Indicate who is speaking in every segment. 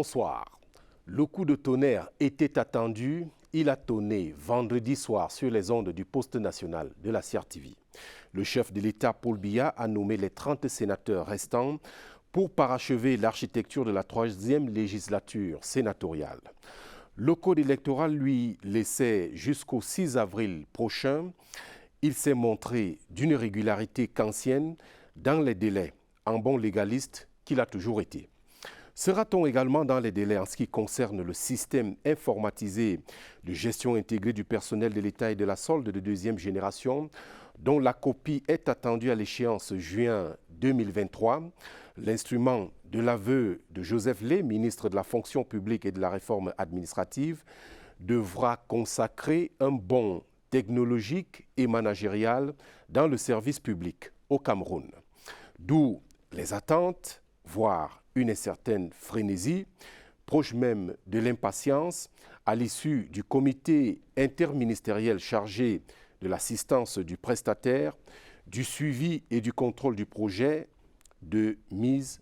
Speaker 1: bonsoir. Le coup de tonnerre était attendu. Il a tonné vendredi soir sur les ondes du poste national de la CRTV. Le chef de l'État, Paul Biya, a nommé les 30 sénateurs restants pour parachever l'architecture de la 3e législature sénatoriale. Le code électoral lui laissait jusqu'au 6 avril prochain. Il s'est montré d'une régularité kantienne dans les délais, en bon légaliste qu'il a toujours été. Sera-t-on également dans les délais en ce qui concerne le système informatisé de gestion intégrée du personnel de l'État et de la solde de 2e génération, dont la copie est attendue à l'échéance juin 2023? L'instrument de l'aveu de Joseph Lay, ministre de la fonction publique et de la réforme administrative, devra consacrer un bond technologique et managérial dans le service public au Cameroun. D'où les attentes, voire une certaine frénésie, proche même de l'impatience, à l'issue du comité interministériel chargé de l'assistance du prestataire, du suivi et du contrôle du projet de mise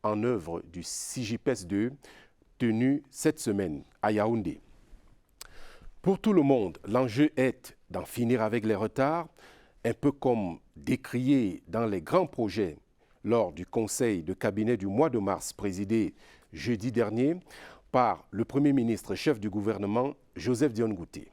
Speaker 1: en œuvre du CJPES 2 tenu cette semaine à Yaoundé. Pour tout le monde, l'enjeu est d'en finir avec les retards, un peu comme décrié dans les grands projets lors du conseil de cabinet du mois de mars présidé jeudi dernier par le Premier ministre chef du gouvernement Joseph Dion Ngouté.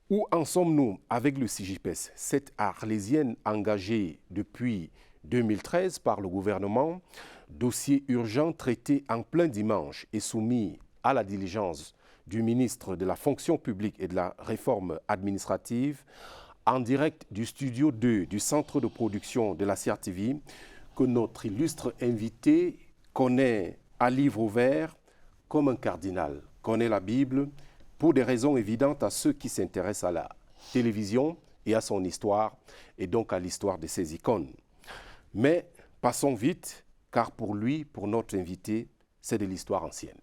Speaker 1: Où en sommes-nous avec le CJPES, cette arlésienne engagée depuis 2013 par le gouvernement, dossier urgent traité en plein dimanche et soumis à la diligence du ministre de la fonction publique et de la réforme administrative, en direct du studio 2 du centre de production de la CRTV, que notre illustre invité connaît à livre ouvert comme un cardinal, connaît la Bible pour des raisons évidentes à ceux qui s'intéressent à la télévision et à son histoire, et donc à l'histoire de ses icônes. Mais passons vite, car pour lui, pour notre invité, c'est de l'histoire ancienne.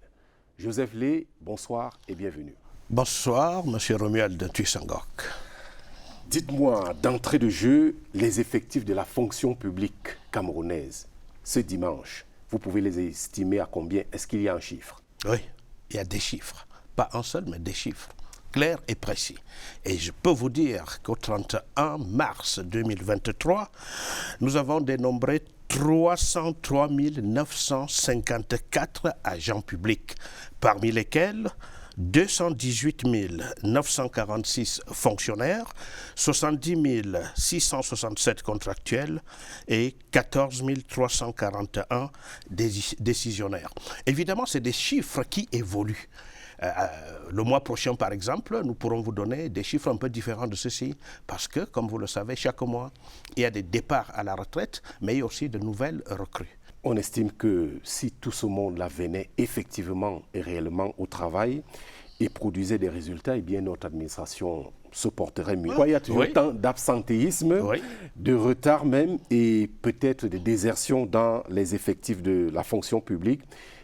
Speaker 1: Joseph Lay, bonsoir et bienvenue.
Speaker 2: Bonsoir, M. Romuald Tuissangok.
Speaker 1: Dites-moi, d'entrée de jeu, les effectifs de la fonction publique camerounaise, ce dimanche, vous pouvez les estimer à combien? Est-ce qu'il y a un chiffre?
Speaker 2: Oui, il y a des chiffres. Pas un seul, mais des chiffres, clairs et précis. Et je peux vous dire qu'au 31 mars 2023, nous avons dénombré 303 954 agents publics, parmi lesquels 218 946 fonctionnaires, 70 667 contractuels et 14 341 décisionnaires. Évidemment, c'est des chiffres qui évoluent. Le mois prochain, par exemple, nous pourrons vous donner des chiffres un peu différents de ceci, parce que, comme vous le savez, chaque mois, il y a des départs à la retraite, mais il y a aussi de nouvelles recrues.
Speaker 1: On estime que si tout ce monde-là venait effectivement et réellement au travail et produisait des résultats, eh bien notre administration se porterait mieux. Il y a toujours tant d'absentéisme, de retard même, et peut-être de désertion dans les effectifs de la fonction publique.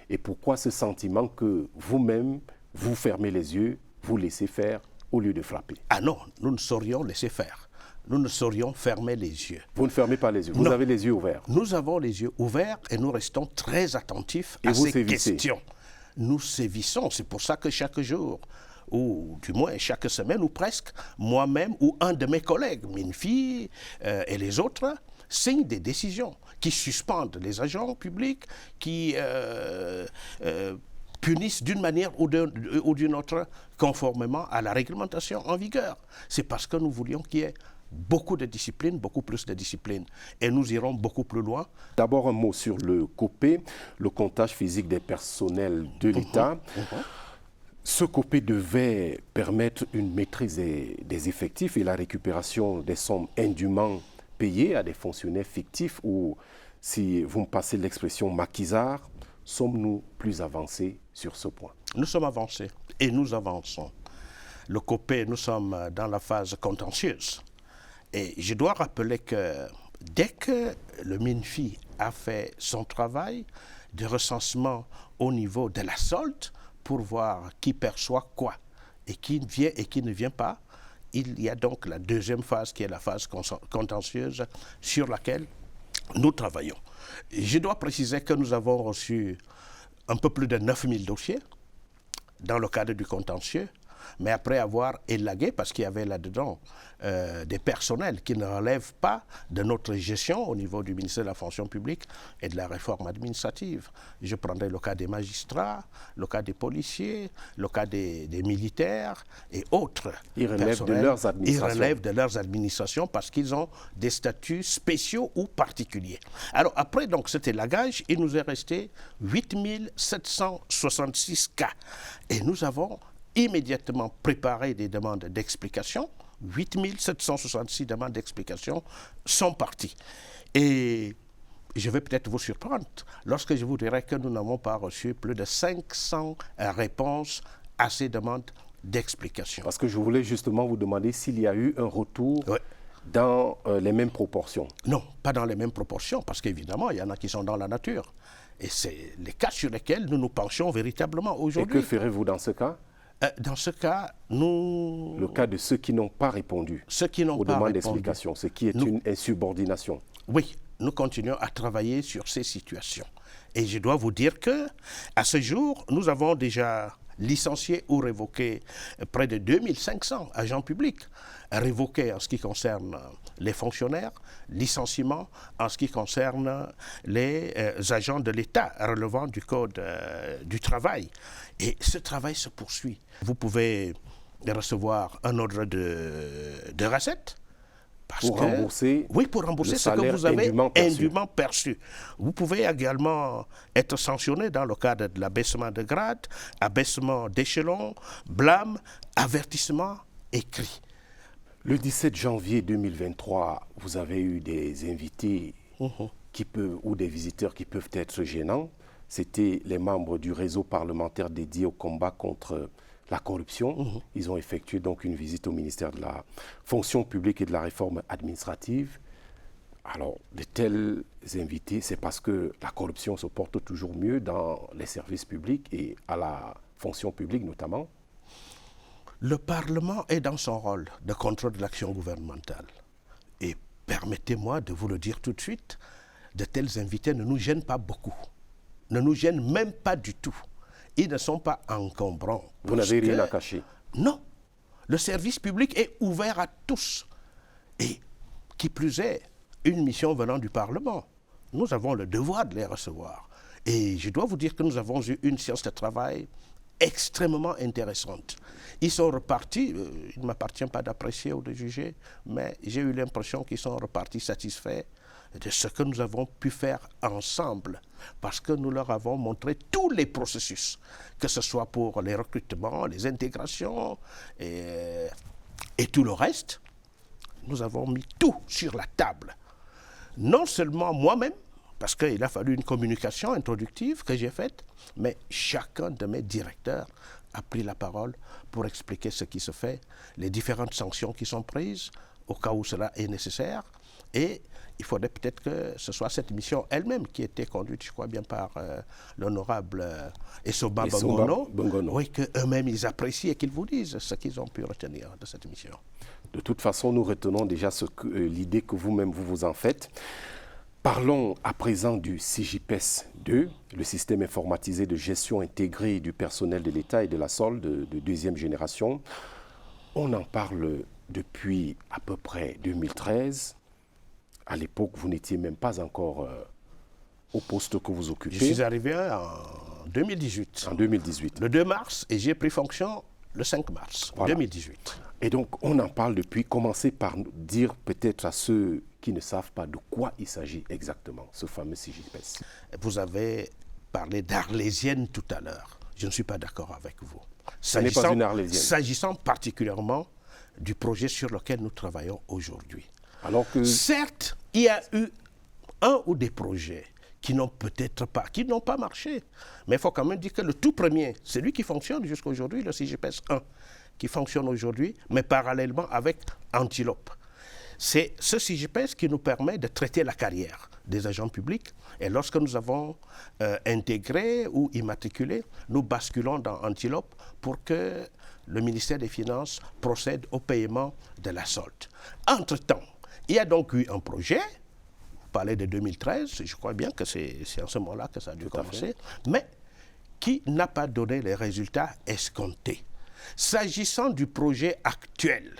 Speaker 1: Et pourquoi ce sentiment que vous-même, vous fermez les yeux, vous laissez faire au lieu de frapper?
Speaker 2: Ah non, nous ne saurions laisser faire. Nous ne saurions fermer les yeux.
Speaker 1: Vous ne fermez pas les yeux, vous avez les yeux ouverts.
Speaker 2: Nous avons les yeux ouverts et nous restons très attentifs à ces questions. Nous sévissons, c'est pour ça que chaque jour, ou du moins chaque semaine ou presque, moi-même ou un de mes collègues, Minfi et les autres, signent des décisions qui suspendent les agents publics, qui punissent d'une manière ou d'une autre conformément à la réglementation en vigueur. C'est parce que nous voulions qu'il y ait beaucoup de discipline, beaucoup plus de discipline. Et nous irons beaucoup plus loin. D'abord,
Speaker 1: un mot sur le COPE, le comptage physique des personnels de l'État. Ce COPE devait permettre une maîtrise des effectifs et la récupération des sommes indûment payées à des fonctionnaires fictifs, ou, si vous me passez l'expression maquisard, sommes-nous plus avancés sur ce point?
Speaker 2: Nous sommes avancés et nous avançons. Le COPE, nous sommes dans la phase contentieuse. Et je dois rappeler que dès que le MINFI a fait son travail de recensement au niveau de la solde pour voir qui perçoit quoi et qui vient et qui ne vient pas, il y a donc la deuxième phase qui est la phase contentieuse sur laquelle nous travaillons. Je dois préciser que nous avons reçu un peu plus de 9000 dossiers dans le cadre du contentieux, mais après avoir élagué, parce qu'il y avait là-dedans des personnels qui ne relèvent pas de notre gestion au niveau du ministère de la fonction publique et de la réforme administrative. Je prendrai le cas des magistrats, le cas des policiers, le cas des militaires et autres.
Speaker 1: Ils relèvent de leurs administrations.
Speaker 2: Ils relèvent de leurs administrations parce qu'ils ont des statuts spéciaux ou particuliers. Alors après donc, cet élagage, il nous est resté 8766 cas. Et nous avons immédiatement préparé des demandes d'explication. 8766 demandes d'explication sont parties. Et je vais peut-être vous surprendre lorsque je vous dirai que nous n'avons pas reçu plus de 500 réponses à ces demandes d'explication.
Speaker 1: Parce que je voulais justement vous demander s'il y a eu un retour dans les mêmes proportions.
Speaker 2: Non, pas dans les mêmes proportions, parce qu'évidemment, il y en a qui sont dans la nature. Et c'est les cas sur lesquels nous nous penchons véritablement aujourd'hui.
Speaker 1: Et que ferez-vous dans ce cas ?
Speaker 2: Dans ce cas, nous...
Speaker 1: Le cas de ceux qui n'ont pas répondu aux demandes d'explication, ce qui est une insubordination.
Speaker 2: Oui, nous continuons à travailler sur ces situations. Et je dois vous dire que, à ce jour, nous avons déjà licencié ou révoqué près de 2500 agents publics, révoqués en ce qui concerne les fonctionnaires, licenciements en ce qui concerne les agents de l'État relevant du Code du travail. Et ce travail se poursuit. Vous pouvez recevoir un ordre de recette.
Speaker 1: Pour rembourser
Speaker 2: ce que vous avez indûment perçu. Vous pouvez également être sanctionné dans le cadre de l'abaissement de grade, abaissement d'échelon, blâme, avertissement écrit.
Speaker 1: Le 17 janvier 2023, vous avez eu des invités ou des visiteurs qui peuvent être gênants. C'était les membres du réseau parlementaire dédié au combat contre la corruption. Ils ont effectué donc une visite au ministère de la fonction publique et de la réforme administrative. Alors, de tels invités, c'est parce que la corruption se porte toujours mieux dans les services publics et à la fonction publique notamment.
Speaker 2: Le Parlement est dans son rôle de contrôle de l'action gouvernementale. Et permettez-moi de vous le dire tout de suite, de tels invités ne nous gênent pas beaucoup, ne nous gênent même pas du tout. Ils ne sont pas encombrants.
Speaker 1: Vous n'avez rien à cacher?
Speaker 2: Non. Le service public est ouvert à tous. Et qui plus est, une mission venant du Parlement. Nous avons le devoir de les recevoir. Et je dois vous dire que nous avons eu une séance de travail extrêmement intéressante. Ils sont repartis, il ne m'appartient pas d'apprécier ou de juger, mais j'ai eu l'impression qu'ils sont repartis satisfaits de ce que nous avons pu faire ensemble, parce que nous leur avons montré tous les processus, que ce soit pour les recrutements, les intégrations et tout le reste. Nous avons mis tout sur la table. Non seulement moi-même, parce qu'il a fallu une communication introductive que j'ai faite, mais chacun de mes directeurs a pris la parole pour expliquer ce qui se fait, les différentes sanctions qui sont prises, au cas où cela est nécessaire. Et il faudrait peut-être que ce soit cette mission elle-même qui était conduite, je crois bien, par l'honorable Essoba Bongono. Oui, qu'eux-mêmes ils apprécient et qu'ils vous disent ce qu'ils ont pu retenir de cette mission.
Speaker 1: De toute façon, nous retenons déjà l'idée que vous-même vous en faites. Parlons à présent du CJPES 2, le système informatisé de gestion intégrée du personnel de l'État et de la solde de deuxième génération. On en parle depuis à peu près 2013. À l'époque, vous n'étiez même pas encore au poste que vous occupez.
Speaker 2: Je suis arrivé en 2018.
Speaker 1: En 2018.
Speaker 2: Le 2 mars, et j'ai pris fonction le 5 mars 2018.
Speaker 1: Et donc, on en parle depuis. Commencez par dire peut-être à ceux qui ne savent pas de quoi il s'agit exactement, ce fameux CJPES.
Speaker 2: Vous avez parlé d'arlésienne tout à l'heure. Je ne suis pas d'accord avec vous.
Speaker 1: Ce n'est pas une arlésienne.
Speaker 2: S'agissant particulièrement du projet sur lequel nous travaillons aujourd'hui.
Speaker 1: Alors que...
Speaker 2: Certes, il y a eu un ou des projets qui n'ont peut-être pas, qui n'ont pas marché. Mais il faut quand même dire que le tout premier, celui qui fonctionne jusqu'à aujourd'hui, le CJPES 1, qui fonctionne aujourd'hui, mais parallèlement avec Antilope. C'est ce CJPES qui nous permet de traiter la carrière des agents publics. Et lorsque nous avons intégré ou immatriculé, nous basculons dans Antilope pour que le ministère des Finances procède au paiement de la solde. Entre-temps, il y a donc eu un projet, vous parlez de 2013, je crois bien que c'est en ce moment-là que ça a dû commencer, mais qui n'a pas donné les résultats escomptés. S'agissant du projet actuel,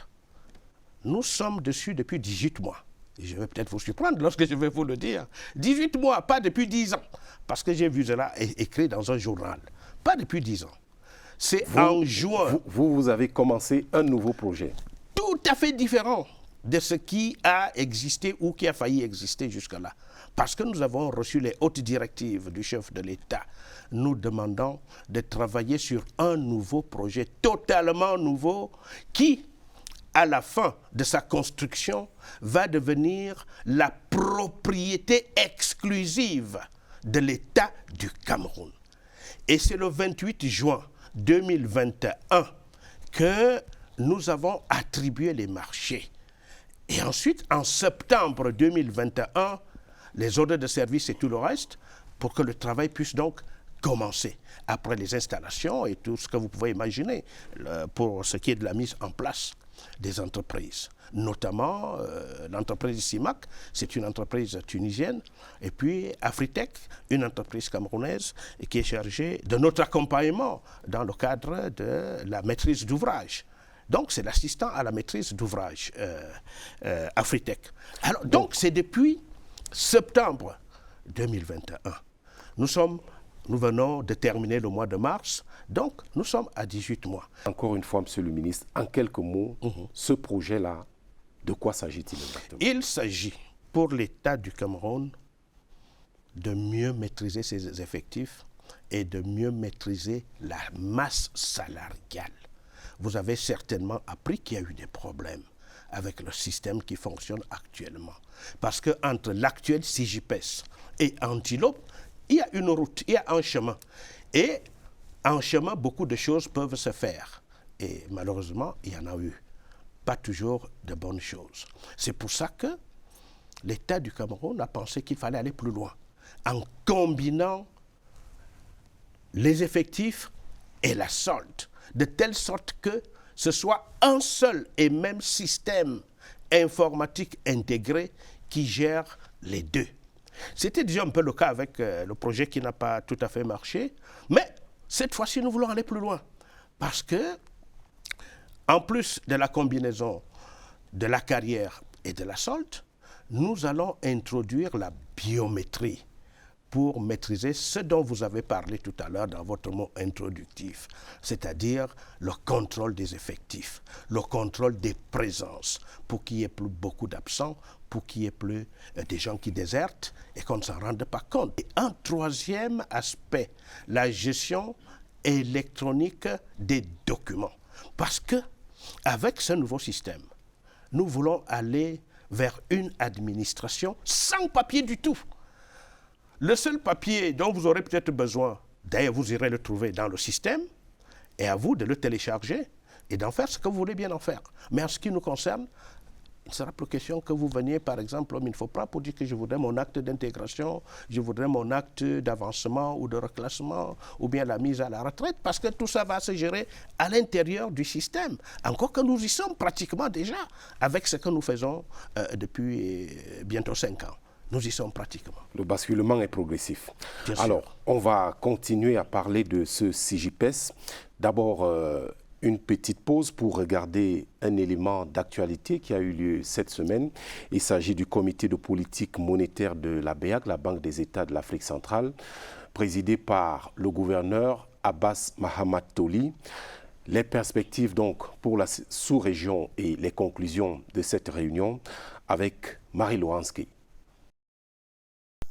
Speaker 2: nous sommes dessus depuis 18 mois. Et je vais peut-être vous surprendre lorsque je vais vous le dire. 18 mois, pas depuis 10 ans. Parce que j'ai vu cela écrit dans un journal. Pas depuis 10 ans. C'est en juin.
Speaker 1: Vous avez commencé un nouveau projet.
Speaker 2: Tout à fait différent de ce qui a existé ou qui a failli exister jusque-là. Parce que nous avons reçu les hautes directives du chef de l'État nous demandant de travailler sur un nouveau projet totalement nouveau qui, à la fin de sa construction, va devenir la propriété exclusive de l'État du Cameroun. Et c'est le 28 juin 2021 que nous avons attribué les marchés. Et ensuite, en septembre 2021, les ordres de service et tout le reste, pour que le travail puisse donc commencer. Après les installations et tout ce que vous pouvez imaginer pour ce qui est de la mise en place des entreprises. Notamment l'entreprise CIMAC, c'est une entreprise tunisienne, et puis Afritech, une entreprise camerounaise qui est chargée de notre accompagnement dans le cadre de la maîtrise d'ouvrage. Donc c'est l'assistant à la maîtrise d'ouvrage Afritech. Alors, donc c'est depuis septembre 2021. Nous venons de terminer le mois de mars, donc nous sommes à 18 mois.
Speaker 1: Encore une fois, Monsieur le ministre, en quelques mots, ce projet-là, de quoi s'agit-il exactement?
Speaker 2: Il s'agit pour l'État du Cameroun de mieux maîtriser ses effectifs et de mieux maîtriser la masse salariale. Vous avez certainement appris qu'il y a eu des problèmes avec le système qui fonctionne actuellement. Parce qu'entre l'actuel CIGIPES et Antilope, il y a une route, il y a un chemin. Et en chemin, beaucoup de choses peuvent se faire. Et malheureusement, il y en a eu pas toujours de bonnes choses. C'est pour ça que l'État du Cameroun a pensé qu'il fallait aller plus loin, en combinant les effectifs et la solde, de telle sorte que ce soit un seul et même système informatique intégré qui gère les deux. C'était déjà un peu le cas avec le projet qui n'a pas tout à fait marché, mais cette fois-ci, nous voulons aller plus loin. Parce que, en plus de la combinaison de la carrière et de la solde, nous allons introduire la biométrie pour maîtriser ce dont vous avez parlé tout à l'heure dans votre mot introductif, c'est-à-dire le contrôle des effectifs, le contrôle des présences, pour qu'il n'y ait plus beaucoup d'absents, pour qu'il n'y ait plus des gens qui désertent et qu'on ne s'en rende pas compte. Et un troisième aspect, la gestion électronique des documents. Parce que avec ce nouveau système, nous voulons aller vers une administration sans papier du tout. Le seul papier dont vous aurez peut-être besoin, d'ailleurs vous irez le trouver dans le système, et à vous de le télécharger et d'en faire ce que vous voulez bien en faire. Mais en ce qui nous concerne, il ne sera plus question que vous veniez par exemple au Minfopra pour dire que je voudrais mon acte d'intégration, je voudrais mon acte d'avancement ou de reclassement, ou bien la mise à la retraite, parce que tout ça va se gérer à l'intérieur du système. Encore que nous y sommes pratiquement déjà avec ce que nous faisons depuis bientôt 5 ans. Nous y sommes pratiquement.
Speaker 1: Le basculement est progressif.
Speaker 2: Bien sûr.
Speaker 1: Alors, on va continuer à parler de ce CIGIPES. D'abord, une petite pause pour regarder un élément d'actualité qui a eu lieu cette semaine. Il s'agit du comité de politique monétaire de la BEAC, la Banque des États de l'Afrique centrale, présidé par le gouverneur Abbas Mahamat Toli. Les perspectives donc pour la sous-région et les conclusions de cette réunion avec Marie-Laurence Gueye.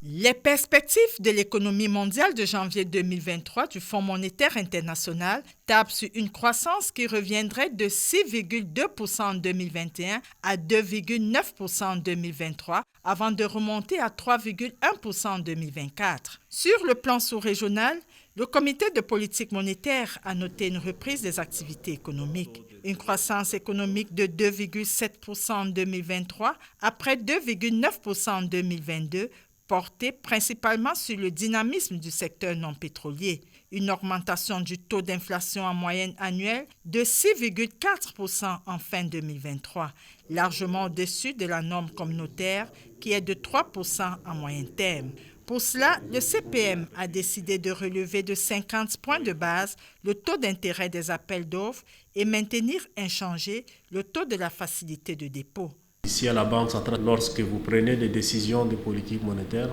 Speaker 3: Les perspectives de l'économie mondiale de janvier 2023 du Fonds monétaire international tablent sur une croissance qui reviendrait de 6,2% en 2021 à 2,9% en 2023 avant de remonter à 3,1% en 2024. Sur le plan sous-régional, le comité de politique monétaire a noté une reprise des activités économiques. Une croissance économique de 2,7% en 2023 après 2,9% en 2022, portée principalement sur le dynamisme du secteur non pétrolier. Une augmentation du taux d'inflation en moyenne annuelle de 6,4% en fin 2023, largement au-dessus de la norme communautaire qui est de 3% en moyen terme. Pour cela, le CPM a décidé de relever de 50 points de base le taux d'intérêt des appels d'offres et maintenir inchangé le taux de la facilité de dépôt.
Speaker 4: Ici à la Banque centrale, lorsque vous prenez des décisions de politique monétaire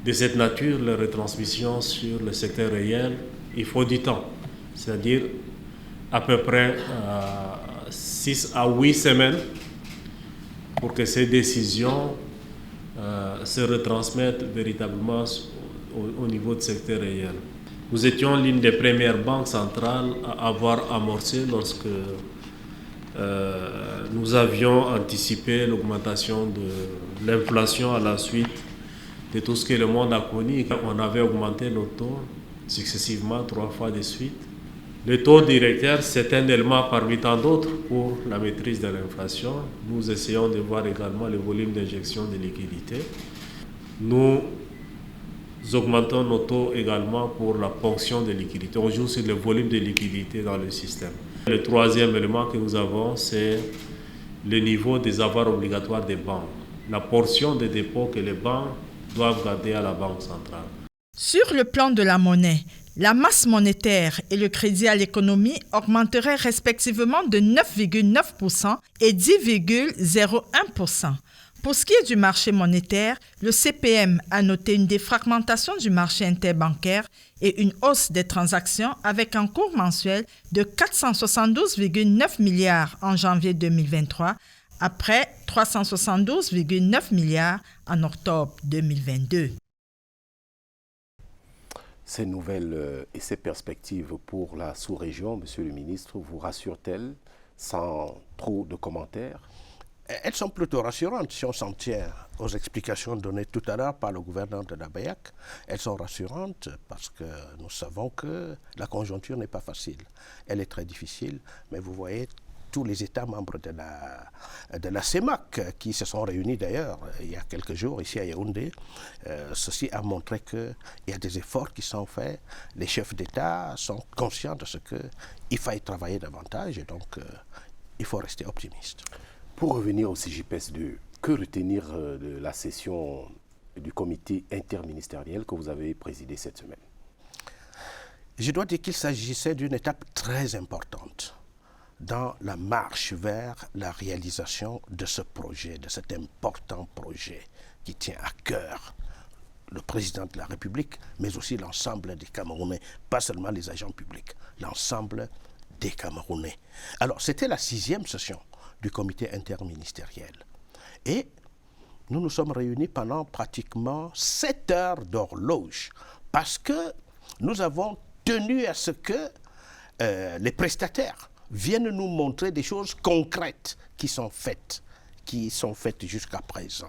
Speaker 4: de cette nature, la retransmission sur le secteur réel, il faut du temps. C'est-à-dire à peu près 6 à 8 semaines pour que ces décisions se retransmettent véritablement au niveau du secteur réel. Nous étions l'une des premières banques centrales à avoir amorcé lorsque nous avions anticipé l'augmentation de l'inflation à la suite de tout ce que le monde a connu. On avait augmenté nos taux successivement 3 fois de suite. Le taux directeur, c'est un élément parmi tant d'autres pour la maîtrise de l'inflation. Nous essayons de voir également le volume d'injection de liquidités. Nous augmentons nos taux également pour la ponction de liquidités. On joue sur le volume de liquidités dans le système. Le troisième élément que nous avons, c'est le niveau des avoirs obligatoires des banques. La portion des dépôts que les banques doivent garder à la Banque centrale.
Speaker 3: Sur le plan de la monnaie, la masse monétaire et le crédit à l'économie augmenteraient respectivement de 9,9% et 10,01%. Pour ce qui est du marché monétaire, le CPM a noté une défragmentation du marché interbancaire et une hausse des transactions avec un cours mensuel de 472,9 milliards en janvier 2023, après 372,9 milliards en octobre 2022.
Speaker 1: Ces nouvelles et ces perspectives pour la sous-région, Monsieur le ministre, vous rassurent-elles sans trop de commentaires?
Speaker 2: Elles sont plutôt rassurantes si on s'en tient aux explications données tout à l'heure par le gouverneur de la BEAC. Elles sont rassurantes parce que nous savons que la conjoncture n'est pas facile. Elle est très difficile, mais vous voyez tous les États membres de la CEMAC qui se sont réunis d'ailleurs il y a quelques jours ici à Yaoundé. Ceci a montré qu'il y a des efforts qui sont faits. Les chefs d'État sont conscients de ce qu'il faille travailler davantage et donc il faut rester optimiste.
Speaker 1: Pour revenir au CJPS2, que retenir de la session du comité interministériel que vous avez présidé cette semaine?
Speaker 2: Je dois dire qu'il s'agissait d'une étape très importante dans la marche vers la réalisation de ce projet, de cet important projet qui tient à cœur le président de la République, mais aussi l'ensemble des Camerounais, pas seulement les agents publics, l'ensemble des Camerounais. Alors, c'était la 6e session du comité interministériel. Et nous nous sommes réunis pendant pratiquement 7 heures d'horloge parce que nous avons tenu à ce que les prestataires viennent nous montrer des choses concrètes qui sont faites jusqu'à présent.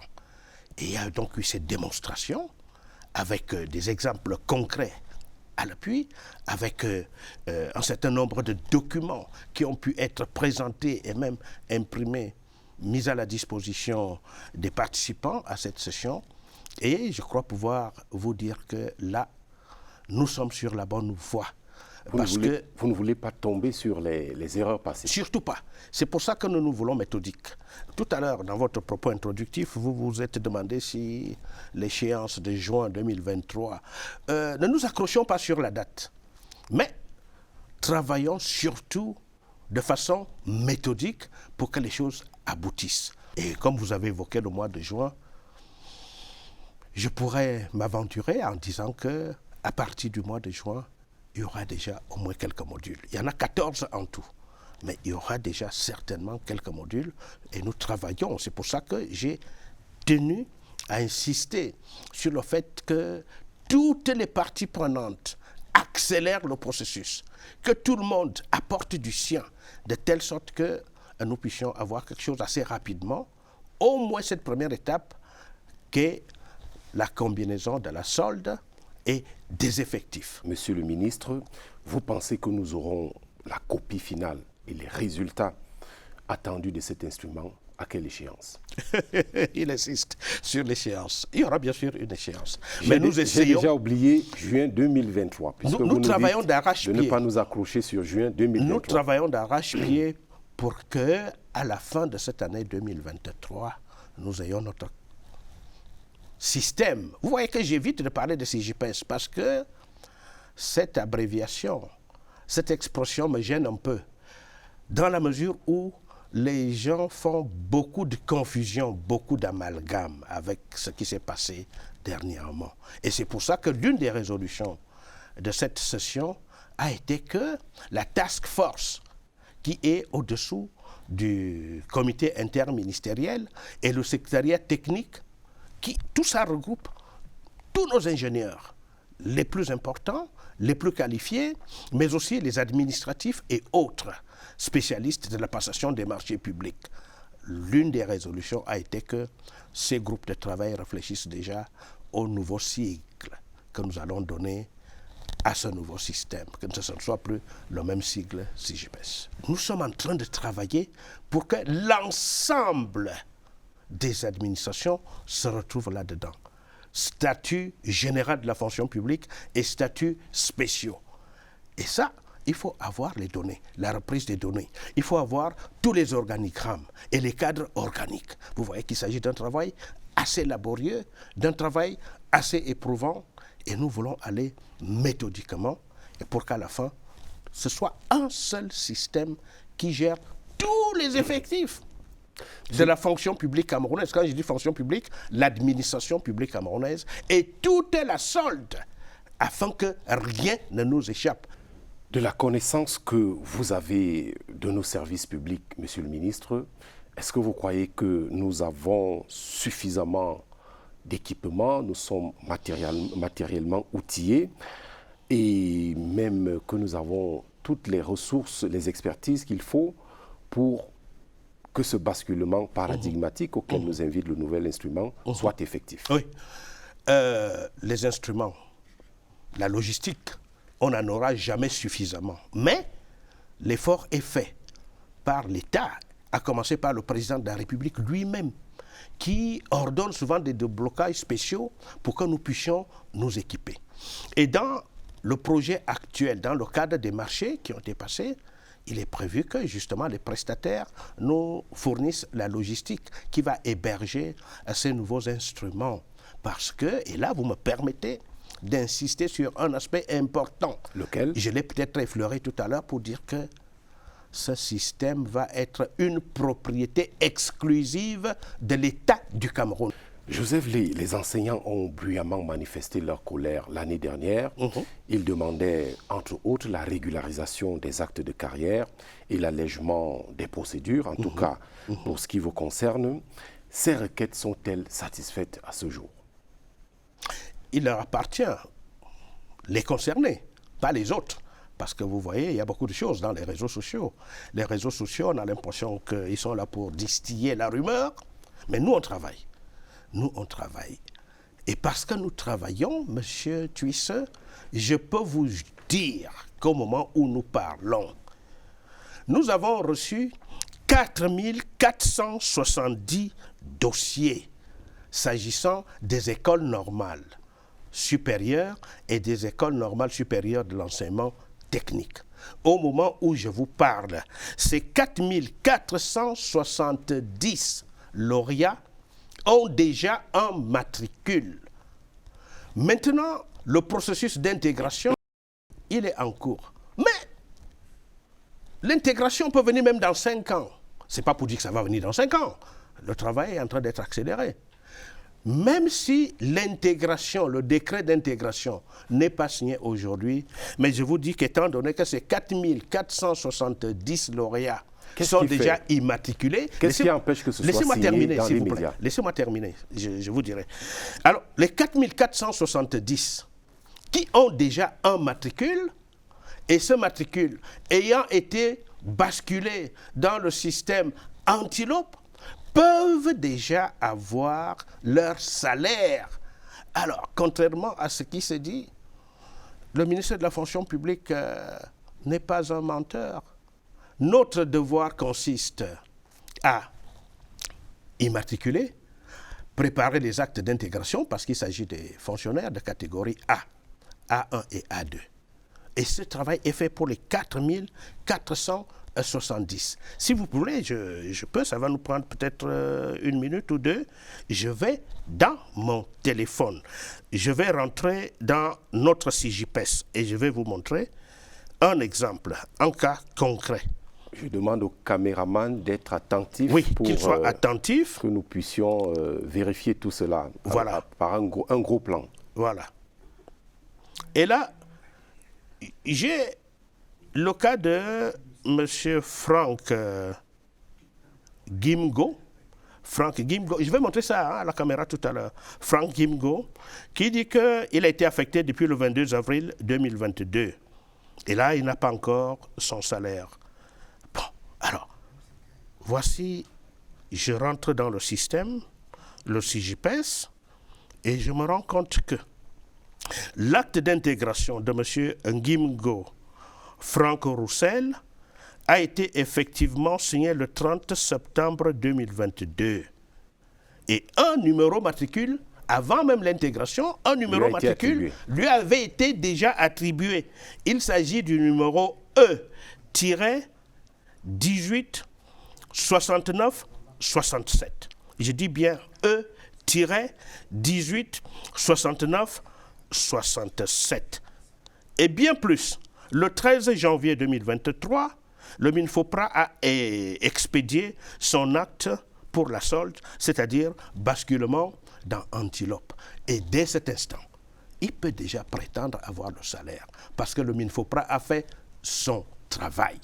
Speaker 2: Et il y a donc eu cette démonstration avec des exemples concrets à l'appui, avec un certain nombre de documents qui ont pu être présentés et même imprimés, mis à la disposition des participants à cette session. Et je crois pouvoir vous dire que là, nous sommes sur la bonne voie.
Speaker 1: Vous ne voulez pas tomber sur les erreurs passées?
Speaker 2: Surtout pas. C'est pour ça que nous nous voulons méthodiques. Tout à l'heure, dans votre propos introductif, vous vous êtes demandé si l'échéance de juin 2023... ne nous accrochons pas sur la date, mais travaillons surtout de façon méthodique pour que les choses aboutissent. Et comme vous avez évoqué le mois de juin, je pourrais m'aventurer en disant qu'à partir du mois de juin, il y aura déjà au moins quelques modules. Il y en a 14 en tout, mais il y aura déjà certainement quelques modules et nous travaillons. C'est pour ça que j'ai tenu à insister sur le fait que toutes les parties prenantes accélèrent le processus, que tout le monde apporte du sien, de telle sorte que nous puissions avoir quelque chose assez rapidement, au moins cette première étape qu'est la combinaison de la solde et des effectifs.
Speaker 1: Monsieur le ministre, vous pensez que nous aurons la copie finale et les résultats attendus de cet instrument à quelle échéance?
Speaker 2: Il insiste sur l'échéance. Il y aura bien sûr une échéance. Mais nous essayons...
Speaker 1: J'ai déjà oublié juin 2023, puisque
Speaker 2: nous travaillons d'arrache-pied.
Speaker 1: De ne pas nous accrocher sur juin 2023.
Speaker 2: Nous travaillons d'arrache-pied pour que, à la fin de cette année 2023, nous ayons notre système. Vous voyez que j'évite de parler de CJPS parce que cette abréviation, cette expression me gêne un peu, dans la mesure où les gens font beaucoup de confusion, beaucoup d'amalgame avec ce qui s'est passé dernièrement. Et c'est pour ça que l'une des résolutions de cette session a été que la task force qui est au-dessous du comité interministériel et le secrétariat technique, tout ça regroupe tous nos ingénieurs, les plus importants, les plus qualifiés, mais aussi les administratifs et autres spécialistes de la passation des marchés publics. L'une des résolutions a été que ces groupes de travail réfléchissent déjà au nouveau sigle que nous allons donner à ce nouveau système, que ce ne soit plus le même sigle CJPS. Nous sommes en train de travailler pour que l'ensemble des administrations se retrouvent là-dedans. Statut général de la fonction publique et statuts spéciaux. Et ça, il faut avoir les données, la reprise des données. Il faut avoir tous les organigrammes et les cadres organiques. Vous voyez qu'il s'agit d'un travail assez laborieux, d'un travail assez éprouvant, et nous voulons aller méthodiquement, et pour qu'à la fin, ce soit un seul système qui gère tous les effectifs de la fonction publique camerounaise. Quand je dis fonction publique, l'administration publique camerounaise, et tout est la solde, afin que rien ne nous échappe.
Speaker 1: De la connaissance que vous avez de nos services publics, Monsieur le ministre, est-ce que vous croyez que nous avons suffisamment d'équipements, nous sommes matériellement outillés et même que nous avons toutes les ressources, les expertises qu'il faut pour que ce basculement paradigmatique auquel nous invite le nouvel instrument soit effectif?
Speaker 2: Oui. Les instruments, la logistique, on n'en aura jamais suffisamment. Mais l'effort est fait par l'État, à commencer par le président de la République lui-même, qui ordonne souvent des déblocages spéciaux pour que nous puissions nous équiper. Et dans le projet actuel, dans le cadre des marchés qui ont été passés, il est prévu que justement les prestataires nous fournissent la logistique qui va héberger ces nouveaux instruments. Parce que, et là vous me permettez d'insister sur un aspect important.
Speaker 1: Lequel?
Speaker 2: Je l'ai peut-être effleuré tout à l'heure pour dire que ce système va être une propriété exclusive de l'État du Cameroun.
Speaker 1: Joseph, les enseignants ont bruyamment manifesté leur colère l'année dernière. Ils demandaient, entre autres, la régularisation des actes de carrière et l'allègement des procédures, en tout cas pour ce qui vous concerne. Ces requêtes sont-elles satisfaites à ce jour?
Speaker 2: Il leur appartient, les concernés, pas les autres. Parce que vous voyez, il y a beaucoup de choses dans les réseaux sociaux. Les réseaux sociaux, on a l'impression qu'ils sont là pour distiller la rumeur. Mais nous, on travaille. Nous, on travaille. Et parce que nous travaillons, Monsieur Thuisse, je peux vous dire qu'au moment où nous parlons, nous avons reçu 4470 dossiers s'agissant des écoles normales supérieures et des écoles normales supérieures de l'enseignement technique. Au moment où je vous parle, ces 4470 lauréats ont déjà un matricule. Maintenant, le processus d'intégration, il est en cours. Mais l'intégration peut venir même dans 5 ans. Ce n'est pas pour dire que ça va venir dans 5 ans. Le travail est en train d'être accéléré. Même si l'intégration, le décret d'intégration n'est pas signé aujourd'hui, mais je vous dis qu'étant donné que ces 4470 lauréats sont déjà immatriculés...
Speaker 1: Qu'est-ce qui empêche que ce soit signé dans les médias?
Speaker 2: Laissez-moi terminer, je vous dirai. Alors, les 4470 qui ont déjà un matricule, et ce matricule ayant été basculé dans le système Antilope, peuvent déjà avoir leur salaire. Alors, contrairement à ce qui se dit, le ministère de la fonction publique n'est pas un menteur. Notre devoir consiste à immatriculer, préparer les actes d'intégration, parce qu'il s'agit des fonctionnaires de catégorie A, A1 et A2. Et ce travail est fait pour les 4430 70. Si vous voulez, je peux, ça va nous prendre peut-être 1 minute ou 2. Je vais dans mon téléphone. Je vais rentrer dans notre CJPES et je vais vous montrer un exemple, un cas concret.
Speaker 1: Je demande au caméraman d'être attentif pour
Speaker 2: qu'il soit attentif,
Speaker 1: que nous puissions vérifier tout cela par un gros plan.
Speaker 2: Voilà. Et là, j'ai le cas de M. Franck Gimgo. Franck Gimgo, je vais montrer ça à la caméra tout à l'heure. Franck Gimgo, qui dit qu'il a été affecté depuis le 22 avril 2022. Et là, il n'a pas encore son salaire. Bon, alors, voici, je rentre dans le système, le CJPES, et je me rends compte que l'acte d'intégration de M. Ngimgo Franck Roussel a été effectivement signé le 30 septembre 2022. Et un numéro matricule, avant même l'intégration, un numéro matricule lui avait été déjà attribué. Il s'agit du numéro E-18 69 67. Je dis bien E-18 69 67. Et bien plus, le 13 janvier 2023, le MINFOPRA a expédié son acte pour la solde, c'est-à-dire basculement dans Antilope. Et dès cet instant, il peut déjà prétendre avoir le salaire, parce que le MINFOPRA a fait son travail.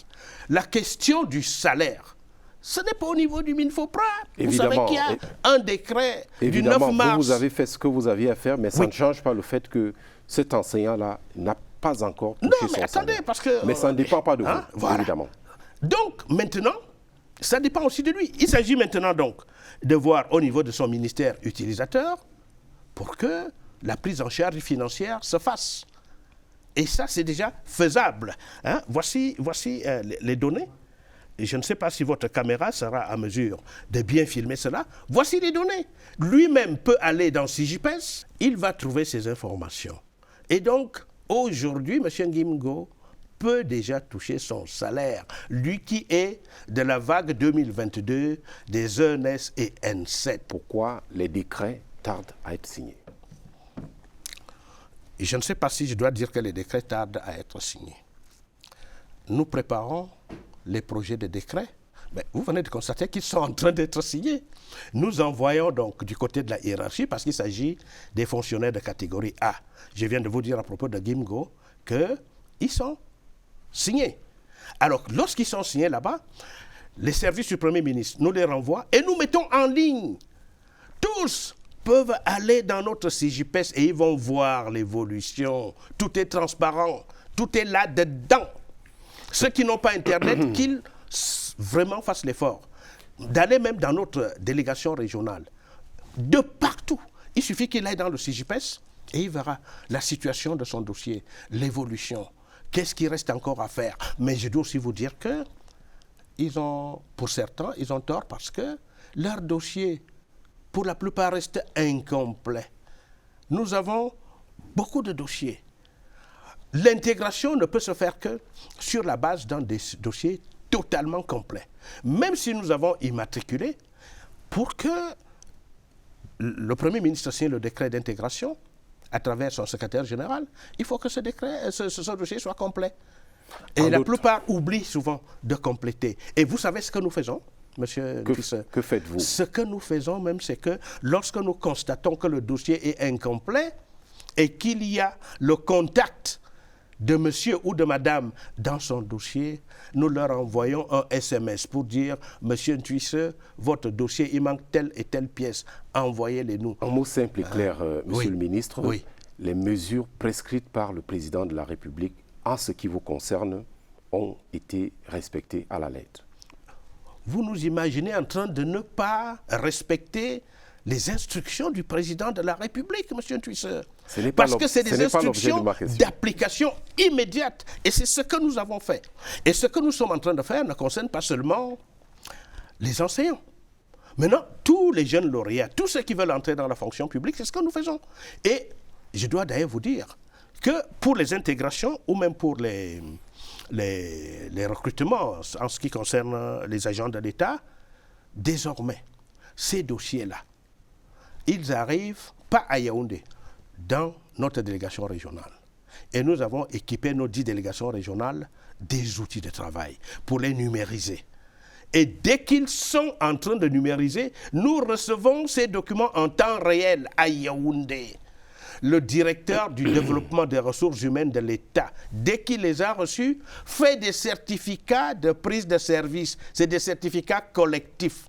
Speaker 2: La question du salaire, ce n'est pas au niveau du MINFOPRA. Vous savez qu'il y a un décret du 9 mars.
Speaker 1: Vous avez fait ce que vous aviez à faire, mais ça ne change pas le fait que cet enseignant-là n'a pas encore touché son salaire.
Speaker 2: Parce que,
Speaker 1: mais ça ne dépend pas de vous, évidemment.
Speaker 2: Donc, maintenant, ça dépend aussi de lui. Il s'agit maintenant donc de voir au niveau de son ministère utilisateur pour que la prise en charge financière se fasse. Et ça, c'est déjà faisable. Voici les données. Et je ne sais pas si votre caméra sera à mesure de bien filmer cela. Voici les données. Lui-même peut aller dans CJPES, il va trouver ces informations. Et donc, aujourd'hui, M. Ngimgo peut déjà toucher son salaire, lui qui est de la vague 2022 des ENS et N7.
Speaker 1: Pourquoi les décrets tardent à être signés?
Speaker 2: Et je ne sais pas si je dois dire que les décrets tardent à être signés. Nous préparons les projets de décrets. Mais vous venez de constater qu'ils sont en train d'être signés. Nous envoyons donc du côté de la hiérarchie, parce qu'il s'agit des fonctionnaires de catégorie A. Je viens de vous dire à propos de Ngimgo qu'ils sont signés. Alors, lorsqu'ils sont signés là-bas, les services du Premier ministre nous les renvoient et nous mettons en ligne. Tous peuvent aller dans notre CJPES et ils vont voir l'évolution. Tout est transparent, tout est là-dedans. Ceux qui n'ont pas Internet, qu'ils vraiment fassent l'effort d'aller même dans notre délégation régionale. De partout. Il suffit qu'il aille dans le CJPES et il verra la situation de son dossier, l'évolution. Qu'est-ce qui reste encore à faire? Mais je dois aussi vous dire que pour certains, ils ont tort parce que leur dossier, pour la plupart, reste incomplet. Nous avons beaucoup de dossiers. L'intégration ne peut se faire que sur la base d'un dossier totalement complet. Même si nous avons immatriculé, pour que le Premier ministre signe le décret d'intégration, à travers son secrétaire général, il faut que ce dossier soit complet. Et la plupart oublient souvent de compléter. Et vous savez ce que nous faisons, monsieur Ntuisse?
Speaker 1: Que faites-vous?
Speaker 2: Ce que nous faisons même, c'est que lorsque nous constatons que le dossier est incomplet et qu'il y a le contact de monsieur ou de madame dans son dossier, nous leur envoyons un SMS pour dire « Monsieur Ntuisse, votre dossier, il manque telle et telle pièce, envoyez-les-nous. »
Speaker 1: Un mot simple et clair, monsieur le ministre. Les mesures prescrites par le président de la République en ce qui vous concerne ont été respectées à la lettre.
Speaker 2: Vous nous imaginez en train de ne pas respecter les instructions du président de la République, monsieur Ntuisse. Parce que c'est des instructions d'application immédiate. Et c'est ce que nous avons fait. Et ce que nous sommes en train de faire ne concerne pas seulement les enseignants. Maintenant, tous les jeunes lauréats, tous ceux qui veulent entrer dans la fonction publique, c'est ce que nous faisons. Et je dois d'ailleurs vous dire que pour les intégrations ou même pour les les recrutements en ce qui concerne les agents de l'État, désormais, ces dossiers-là, ils arrivent pas à Yaoundé, dans notre délégation régionale. Et nous avons équipé nos 10 délégations régionales des outils de travail pour les numériser. Et dès qu'ils sont en train de numériser, nous recevons ces documents en temps réel à Yaoundé. Le directeur du développement des ressources humaines de l'État, dès qu'il les a reçus, fait des certificats de prise de service. C'est des certificats collectifs.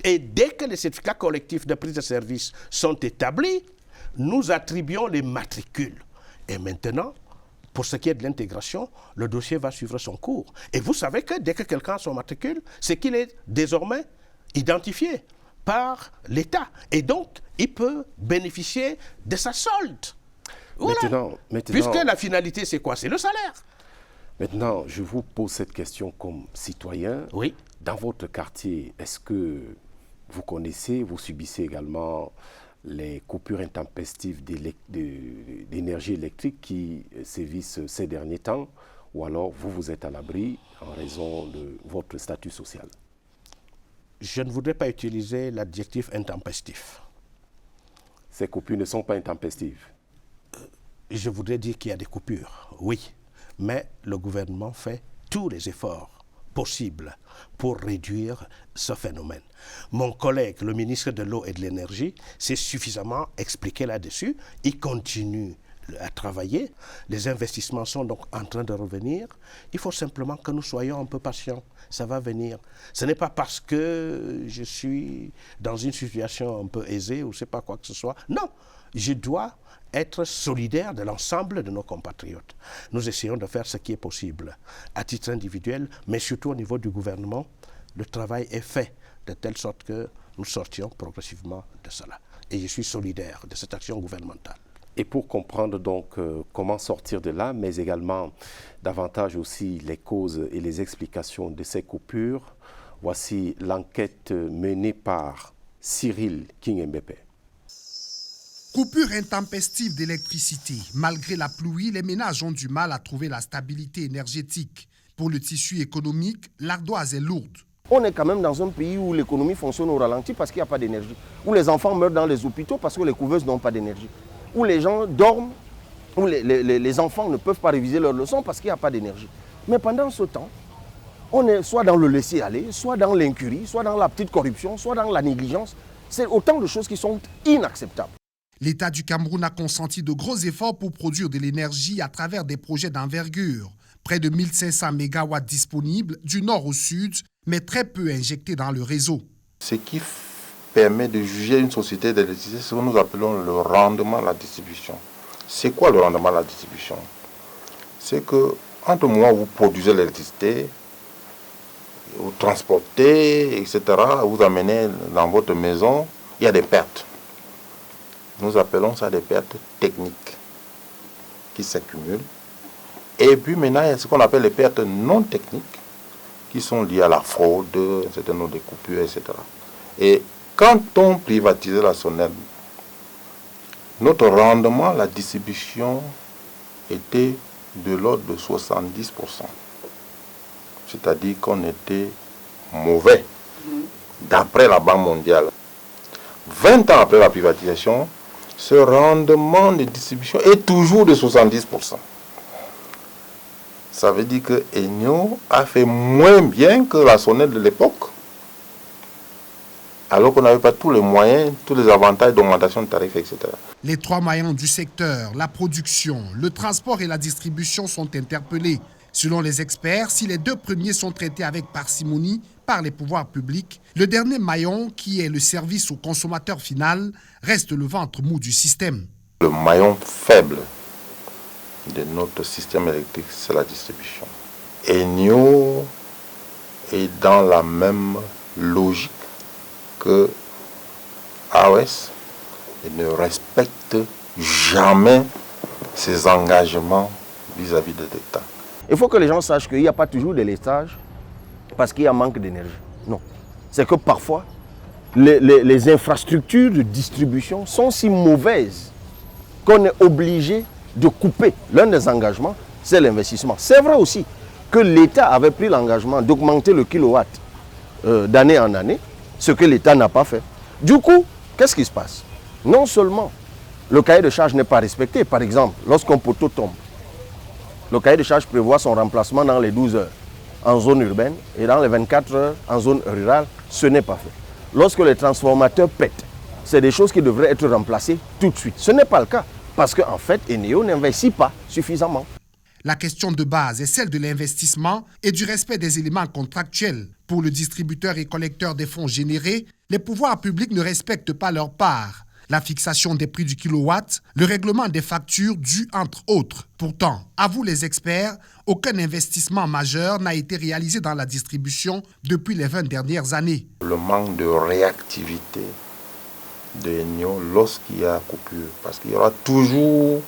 Speaker 2: Et dès que les certificats collectifs de prise de service sont établis, nous attribuons les matricules. Et maintenant, pour ce qui est de l'intégration, le dossier va suivre son cours. Et vous savez que dès que quelqu'un a son matricule, c'est qu'il est désormais identifié par l'État. Et donc, il peut bénéficier de sa solde. Voilà.
Speaker 1: Maintenant,
Speaker 2: puisque la finalité, c'est quoi? C'est le salaire.
Speaker 1: Maintenant, je vous pose cette question comme citoyen.
Speaker 2: Oui.
Speaker 1: Dans votre quartier, est-ce que vous connaissez, vous subissez également les coupures intempestives d'énergie électrique qui sévissent ces derniers temps, ou alors vous êtes à l'abri en raison de votre statut social?
Speaker 2: Je ne voudrais pas utiliser l'adjectif intempestif.
Speaker 1: Ces coupures ne sont pas intempestives?
Speaker 2: Je voudrais dire qu'il y a des coupures, oui, mais le gouvernement fait tous les efforts possible pour réduire ce phénomène. Mon collègue, le ministre de l'Eau et de l'Énergie, s'est suffisamment expliqué là-dessus. Il continue à travailler. Les investissements sont donc en train de revenir. Il faut simplement que nous soyons un peu patients. Ça va venir. Ce n'est pas parce que je suis dans une situation un peu aisée ou je ne sais pas quoi que ce soit. Non, je dois être solidaire de l'ensemble de nos compatriotes. Nous essayons de faire ce qui est possible à titre individuel, mais surtout au niveau du gouvernement. Le travail est fait de telle sorte que nous sortions progressivement de cela. Et je suis solidaire de cette action gouvernementale.
Speaker 1: Et pour comprendre donc comment sortir de là, mais également davantage aussi les causes et les explications de ces coupures, voici l'enquête menée par Cyril King-Mbépé.
Speaker 5: Coupure intempestive d'électricité. Malgré la pluie, les ménages ont du mal à trouver la stabilité énergétique. Pour le tissu économique, l'ardoise est lourde.
Speaker 6: On est quand même dans un pays où l'économie fonctionne au ralenti parce qu'il n'y a pas d'énergie. Où les enfants meurent dans les hôpitaux parce que les couveuses n'ont pas d'énergie. Où les gens dorment, où les enfants ne peuvent pas réviser leurs leçons parce qu'il n'y a pas d'énergie. Mais pendant ce temps, on est soit dans le laisser-aller, soit dans l'incurie, soit dans la petite corruption, soit dans la négligence. C'est autant de choses qui sont inacceptables.
Speaker 5: L'État du Cameroun a consenti de gros efforts pour produire de l'énergie à travers des projets d'envergure. Près de 1500 mégawatts disponibles du nord au sud, mais très peu injectés dans le réseau.
Speaker 7: Ce qui permet de juger une société d'électricité, c'est ce que nous appelons le rendement de la distribution. C'est quoi le rendement de la distribution? C'est que entre le moment où vous produisez l'électricité, vous transportez, etc., vous amenez dans votre maison, il y a des pertes. Nous appelons ça des pertes techniques qui s'accumulent. Et puis maintenant, il y a ce qu'on appelle les pertes non techniques qui sont liées à la fraude, un certain nombre de coupures, etc. Et quand on privatisait la SONEL, notre rendement, la distribution était de l'ordre de 70%. C'est-à-dire qu'on était mauvais, d'après la Banque mondiale. 20 ans après la privatisation, ce rendement de distribution est toujours de 70%. Ça veut dire que Enio a fait moins bien que la SONEL de l'époque, alors qu'on n'avait pas tous les moyens, tous les avantages d'augmentation de tarifs, etc.
Speaker 5: Les trois maillons du secteur, la production, le transport et la distribution sont interpellés. Selon les experts, si les deux premiers sont traités avec parcimonie par les pouvoirs publics, le dernier maillon, qui est le service au consommateur final, reste le ventre mou du système.
Speaker 7: Le maillon faible de notre système électrique, c'est la distribution. Enio est dans la même logique que AOS et ne respecte jamais ses engagements vis-à-vis de l'État.
Speaker 6: Il faut que les gens sachent qu'il n'y a pas toujours de laitage parce qu'il y a manque d'énergie. Non. C'est que parfois, les infrastructures de distribution sont si mauvaises qu'on est obligé de couper. L'un des engagements, c'est l'investissement. C'est vrai aussi que l'État avait pris l'engagement d'augmenter le kilowatt d'année en année, ce que l'État n'a pas fait. Du coup, qu'est-ce qui se passe? Non seulement le cahier de charge n'est pas respecté, par exemple, lorsqu'un poteau tombe, le cahier de charge prévoit son remplacement dans les 12 heures en zone urbaine et dans les 24 heures en zone rurale, ce n'est pas fait. Lorsque les transformateurs pètent, c'est des choses qui devraient être remplacées tout de suite. Ce n'est pas le cas parce qu'en fait, Eneo n'investit pas suffisamment.
Speaker 5: La question de base est celle de l'investissement et du respect des éléments contractuels. Pour le distributeur et collecteur des fonds générés, les pouvoirs publics ne respectent pas leur part. La fixation des prix du kilowatt, le règlement des factures dues entre autres. Pourtant, avouent les experts, aucun investissement majeur n'a été réalisé dans la distribution depuis les 20 dernières années.
Speaker 7: Le manque de réactivité de Eneo lorsqu'il y a coupure, parce qu'il y aura toujours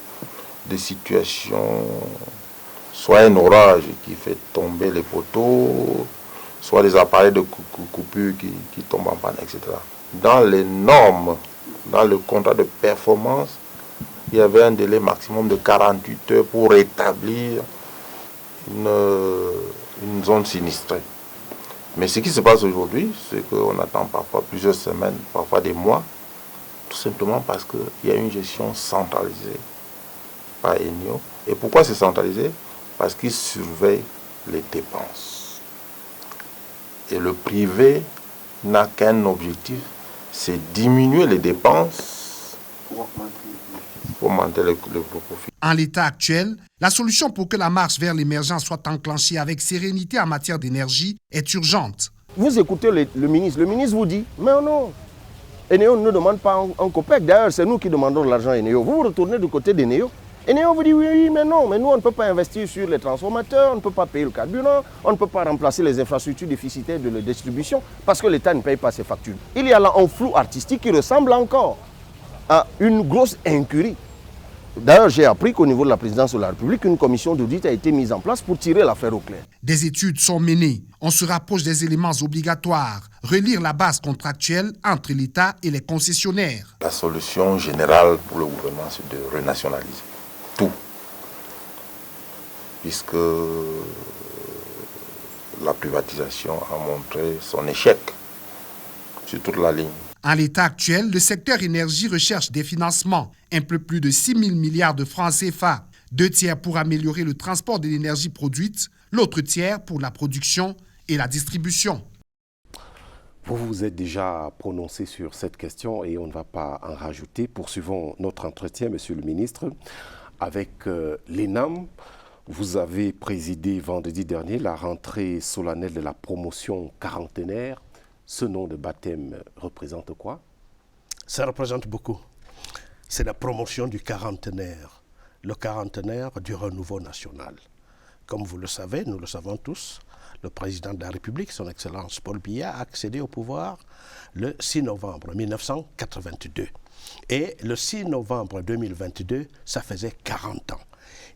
Speaker 7: des situations, soit un orage qui fait tomber les poteaux, soit des appareils de coupure qui tombent en panne, etc. Dans les normes, dans le contrat de performance, il y avait un délai maximum de 48 heures pour rétablir une zone sinistrée. Mais ce qui se passe aujourd'hui, c'est qu'on attend parfois plusieurs semaines, parfois des mois, tout simplement parce qu'il y a une gestion centralisée par Eneo. Et pourquoi c'est centralisé? Parce qu'ils surveillent les dépenses. Et le privé n'a qu'un objectif, c'est diminuer les dépenses pour augmenter le profit.
Speaker 5: En l'état actuel, la solution pour que la marche vers l'émergence soit enclenchée avec sérénité en matière d'énergie est urgente.
Speaker 6: Vous écoutez le ministre vous dit, mais non, Eneo ne demande pas un copec. D'ailleurs, c'est nous qui demandons de l'argent à Eneo. Vous retournez du côté d'Eneo. Eneo vous dit oui, mais non, mais nous on ne peut pas investir sur les transformateurs, on ne peut pas payer le carburant, on ne peut pas remplacer les infrastructures déficitaires de la distribution parce que l'État ne paye pas ses factures. Il y a là un flou artistique qui ressemble encore à une grosse incurie. D'ailleurs, j'ai appris qu'au niveau de la présidence de la République, une commission d'audit a été mise en place pour tirer l'affaire au clair.
Speaker 5: Des études sont menées. On se rapproche des éléments obligatoires. Relire la base contractuelle entre l'État et les concessionnaires.
Speaker 7: La solution générale pour le gouvernement, c'est de renationaliser tout. Puisque la privatisation a montré son échec sur toute la ligne.
Speaker 5: En l'état actuel, le secteur énergie recherche des financements, un peu plus de 6 000 milliards de francs CFA, 2 tiers pour améliorer le transport de l'énergie produite, l'autre tiers pour la production et la distribution.
Speaker 1: Vous vous êtes déjà prononcé sur cette question et on ne va pas en rajouter. Poursuivons notre entretien, Monsieur le ministre, avec l'ENAM. Vous avez présidé vendredi dernier la rentrée solennelle de la promotion quarantenaire. Ce nom de baptême représente quoi?
Speaker 2: Ça représente beaucoup. C'est la promotion du quarantenaire, le quarantenaire du renouveau national. Comme vous le savez, nous le savons tous, le président de la République, son Excellence Paul Biya, a accédé au pouvoir le 6 novembre 1982. Et le 6 novembre 2022, ça faisait 40 ans.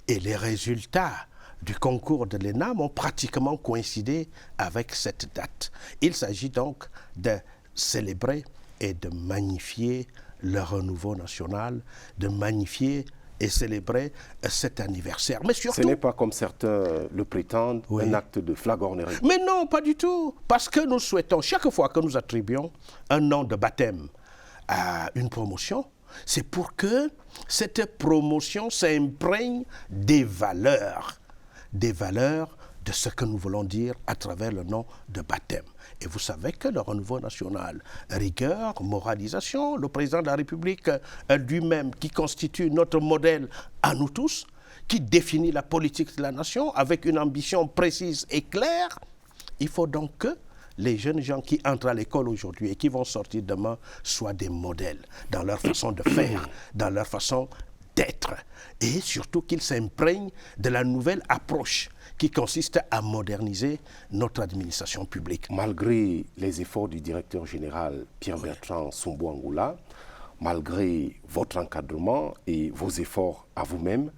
Speaker 2: Et les résultats du concours de l'ENAM ont pratiquement coïncidé avec cette date. Il s'agit donc de célébrer et de magnifier le renouveau national, de magnifier et célébrer cet anniversaire. Mais surtout,
Speaker 1: ce n'est pas comme certains le prétendent, un acte de flagornerie.
Speaker 2: Mais non, pas du tout. Parce que nous souhaitons, chaque fois que nous attribuons un nom de baptême à une promotion, c'est pour que cette promotion s'imprègne des valeurs de ce que nous voulons dire à travers le nom de baptême. Et vous savez que le renouveau national, rigueur, moralisation, le président de la République lui-même qui constitue notre modèle à nous tous, qui définit la politique de la nation avec une ambition précise et claire, il faut donc que les jeunes gens qui entrent à l'école aujourd'hui et qui vont sortir demain soient des modèles dans leur façon de faire, dans leur façon d'être, et surtout qu'ils s'imprègnent de la nouvelle approche qui consiste à moderniser notre administration publique.
Speaker 1: Malgré les efforts du directeur général Pierre-Bertrand Soumbouangoula, malgré votre encadrement et vos efforts à vous-même,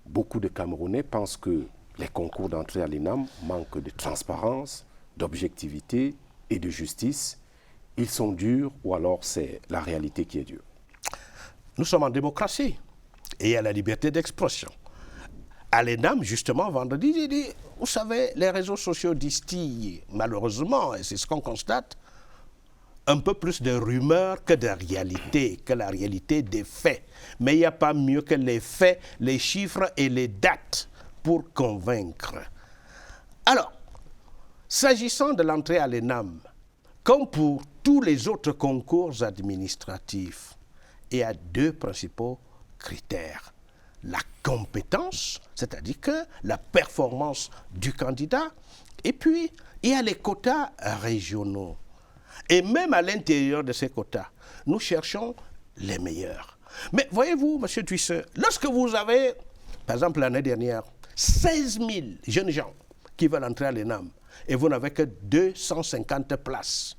Speaker 1: beaucoup de Camerounais pensent que les concours d'entrée à l'ENAM manquent de transparence, d'objectivité et de justice. Ils sont durs ou alors c'est la réalité qui est dure?
Speaker 2: Nous sommes en démocratie et il y a la liberté d'expression. à l'ENAM, justement, vendredi, j'ai dit, vous savez, les réseaux sociaux distillent, malheureusement, et c'est ce qu'on constate, un peu plus de rumeurs que de réalité, que la réalité des faits. Mais il n'y a pas mieux que les faits, les chiffres et les dates pour convaincre. Alors, s'agissant de l'entrée à l'ENAM, comme pour tous les autres concours administratifs, il y a deux principaux critères. La compétence, c'est-à-dire que la performance du candidat, et puis il y a les quotas régionaux. Et même à l'intérieur de ces quotas, nous cherchons les meilleurs. Mais voyez-vous, M. Tuisseux, lorsque vous avez, par exemple l'année dernière, 16 000 jeunes gens qui veulent entrer à l'ENAM, et vous n'avez que 250 places,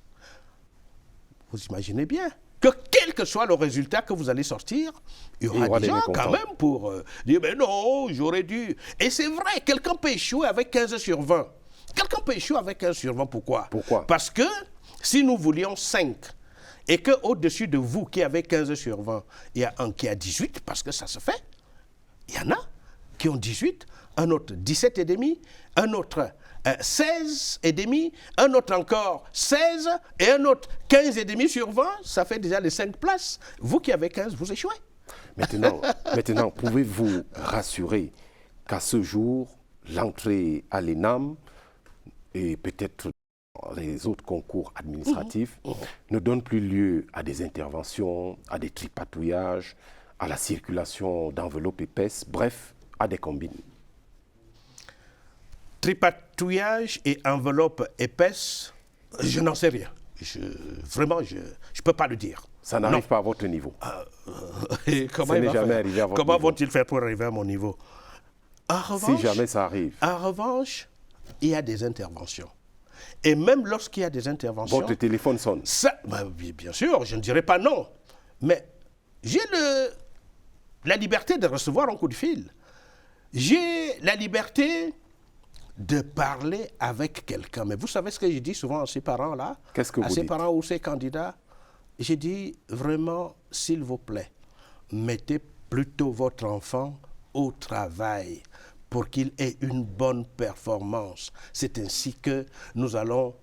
Speaker 2: vous imaginez bien que quel que soit le résultat que vous allez sortir, il y aura des gens quand même pour dire « mais non, j'aurais dû ». Et c'est vrai, quelqu'un peut échouer avec 15 sur 20. Quelqu'un peut échouer avec 15 sur 20, pourquoi? Parce que si nous voulions 5, et qu'au-dessus de vous qui avez 15 sur 20, il y a un qui a 18, parce que ça se fait, il y en a qui ont 18, un autre 17,5, un autre 16,5, un autre encore 16, et un autre 15,5 sur 20, ça fait déjà les 5 places. Vous qui avez 15, vous échouez.
Speaker 1: Maintenant, pouvez-vous rassurer qu'à ce jour, l'entrée à l'ENAM et peut-être les autres concours administratifs ne donnent plus lieu à des interventions, à des tripatouillages, à la circulation d'enveloppes épaisses, bref, à des combines?
Speaker 2: Tripatouillage et enveloppe épaisse, je n'en sais rien. Vraiment, je ne peux pas le dire.
Speaker 1: Ça n'arrive pas à votre niveau.
Speaker 2: Comment vont-ils faire pour arriver à mon niveau? En revanche,
Speaker 1: si jamais ça arrive.
Speaker 2: En revanche, il y a des interventions. Et même lorsqu'il y a des interventions...
Speaker 1: Votre téléphone sonne.
Speaker 2: Bien sûr, je ne dirais pas non. Mais j'ai la liberté de recevoir un coup de fil. J'ai la liberté de parler avec quelqu'un. Mais vous savez ce que je dis souvent à ces parents-là?
Speaker 1: Qu'est-ce que vous dites?
Speaker 2: À ces parents ou ces candidats? J'ai dit vraiment, s'il vous plaît, mettez plutôt votre enfant au travail pour qu'il ait une bonne performance. C'est ainsi que nous allons,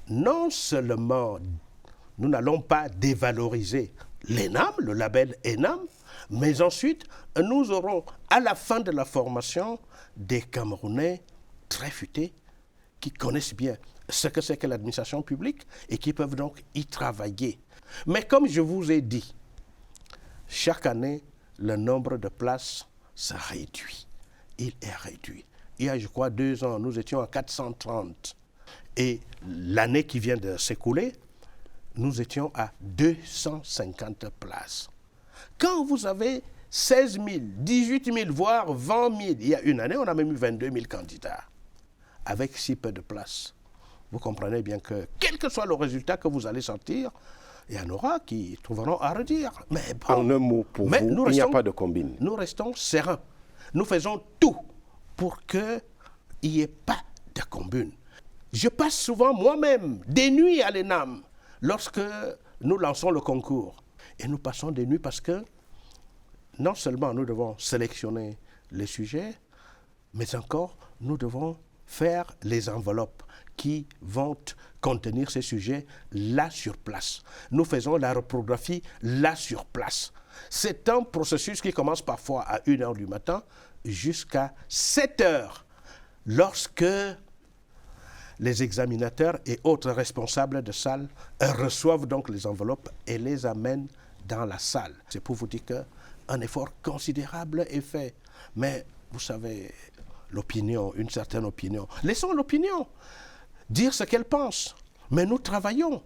Speaker 2: non seulement, nous n'allons pas dévaloriser l'ENAM, le label ENAM, mais ensuite, nous aurons à la fin de la formation des Camerounais très futés qui connaissent bien ce que c'est que l'administration publique et qui peuvent donc y travailler. Mais comme je vous ai dit, chaque année, le nombre de places se réduit. Il est réduit. Il y a, je crois, 2 ans, nous étions à 430. Et l'année qui vient de s'écouler, nous étions à 250 places. Quand vous avez 16 000, 18 000, voire 20 000, il y a une année, on a même eu 22 000 candidats, avec si peu de places. Vous comprenez bien que, quel que soit le résultat que vous allez sortir, il y en aura qui trouveront à redire. Mais bon,
Speaker 1: en un mot, pour vous, il n'y a pas de combine.
Speaker 2: Nous restons sereins. Nous faisons tout pour qu'il n'y ait pas de combine. Je passe souvent moi-même des nuits à l'ENAM lorsque nous lançons le concours. Et nous passons des nuits parce que non seulement nous devons sélectionner les sujets, mais encore nous devons faire les enveloppes qui vont contenir ces sujets là sur place. Nous faisons la reprographie là sur place. C'est un processus qui commence parfois à 1h du matin jusqu'à 7h, lorsque les examinateurs et autres responsables de salle reçoivent donc les enveloppes et les amènent dans la salle. C'est pour vous dire qu'un effort considérable est fait. Mais vous savez, l'opinion, une certaine opinion, laissons l'opinion dire ce qu'elle pense. Mais nous travaillons.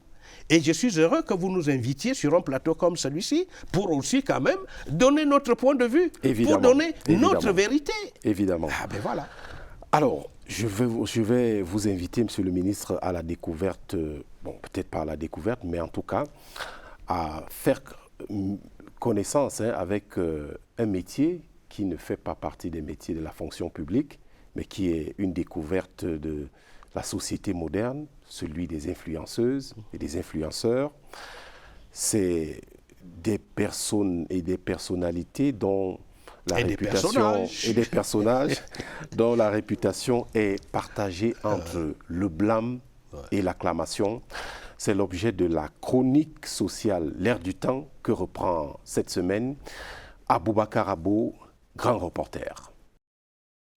Speaker 2: Et je suis heureux que vous nous invitiez sur un plateau comme celui-ci pour aussi quand même donner notre point de vue, pour donner notre vérité.
Speaker 1: Évidemment.
Speaker 2: Ah ben voilà.
Speaker 1: Alors, je vais vous inviter, Monsieur le ministre, à la découverte, bon, peut-être pas à la découverte, mais en tout cas, à faire connaissance avec un métier qui ne fait pas partie des métiers de la fonction publique, mais qui est une découverte de la société moderne, celui des influenceuses et des influenceurs. C'est des personnes et des personnalités dont la réputation et des personnages dont la réputation est partagée entre le blâme et l'acclamation. C'est l'objet de la chronique sociale L'air du temps que reprend cette semaine Aboubacar Abo, grand reporter.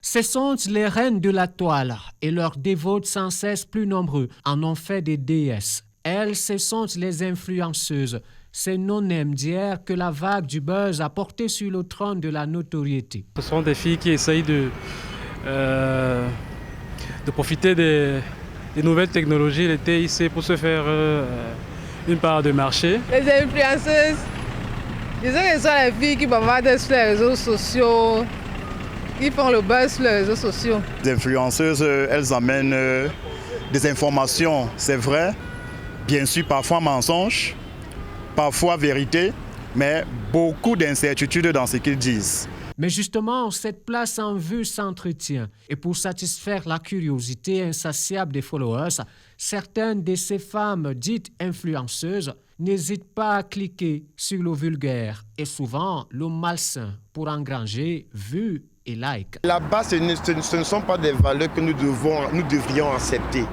Speaker 8: Ce sont les reines de la toile et leurs dévotes sans cesse plus nombreux en ont fait des déesses. Elles, ce sont les influenceuses, ces non-nèmes d'hier que la vague du buzz a porté sur le trône de la notoriété.
Speaker 9: Ce sont des filles qui essayent de profiter des nouvelles technologies, les TIC, pour se faire une part de marché.
Speaker 10: Les influenceuses, disons que ce sont les filles qui bavardent sur les réseaux sociaux, qui font le buzz sur les réseaux sociaux.
Speaker 11: Les influenceuses, elles amènent des informations, c'est vrai, bien sûr parfois mensonges, parfois vérité, mais beaucoup d'incertitudes dans ce qu'ils disent.
Speaker 8: Mais justement, cette place en vue s'entretient. Et pour satisfaire la curiosité insatiable des followers, certaines de ces femmes dites influenceuses n'hésitent pas à cliquer sur le vulgaire et souvent le malsain pour engranger vues et likes.
Speaker 12: Là-bas, ce ne sont pas des valeurs que nous devrions accepter.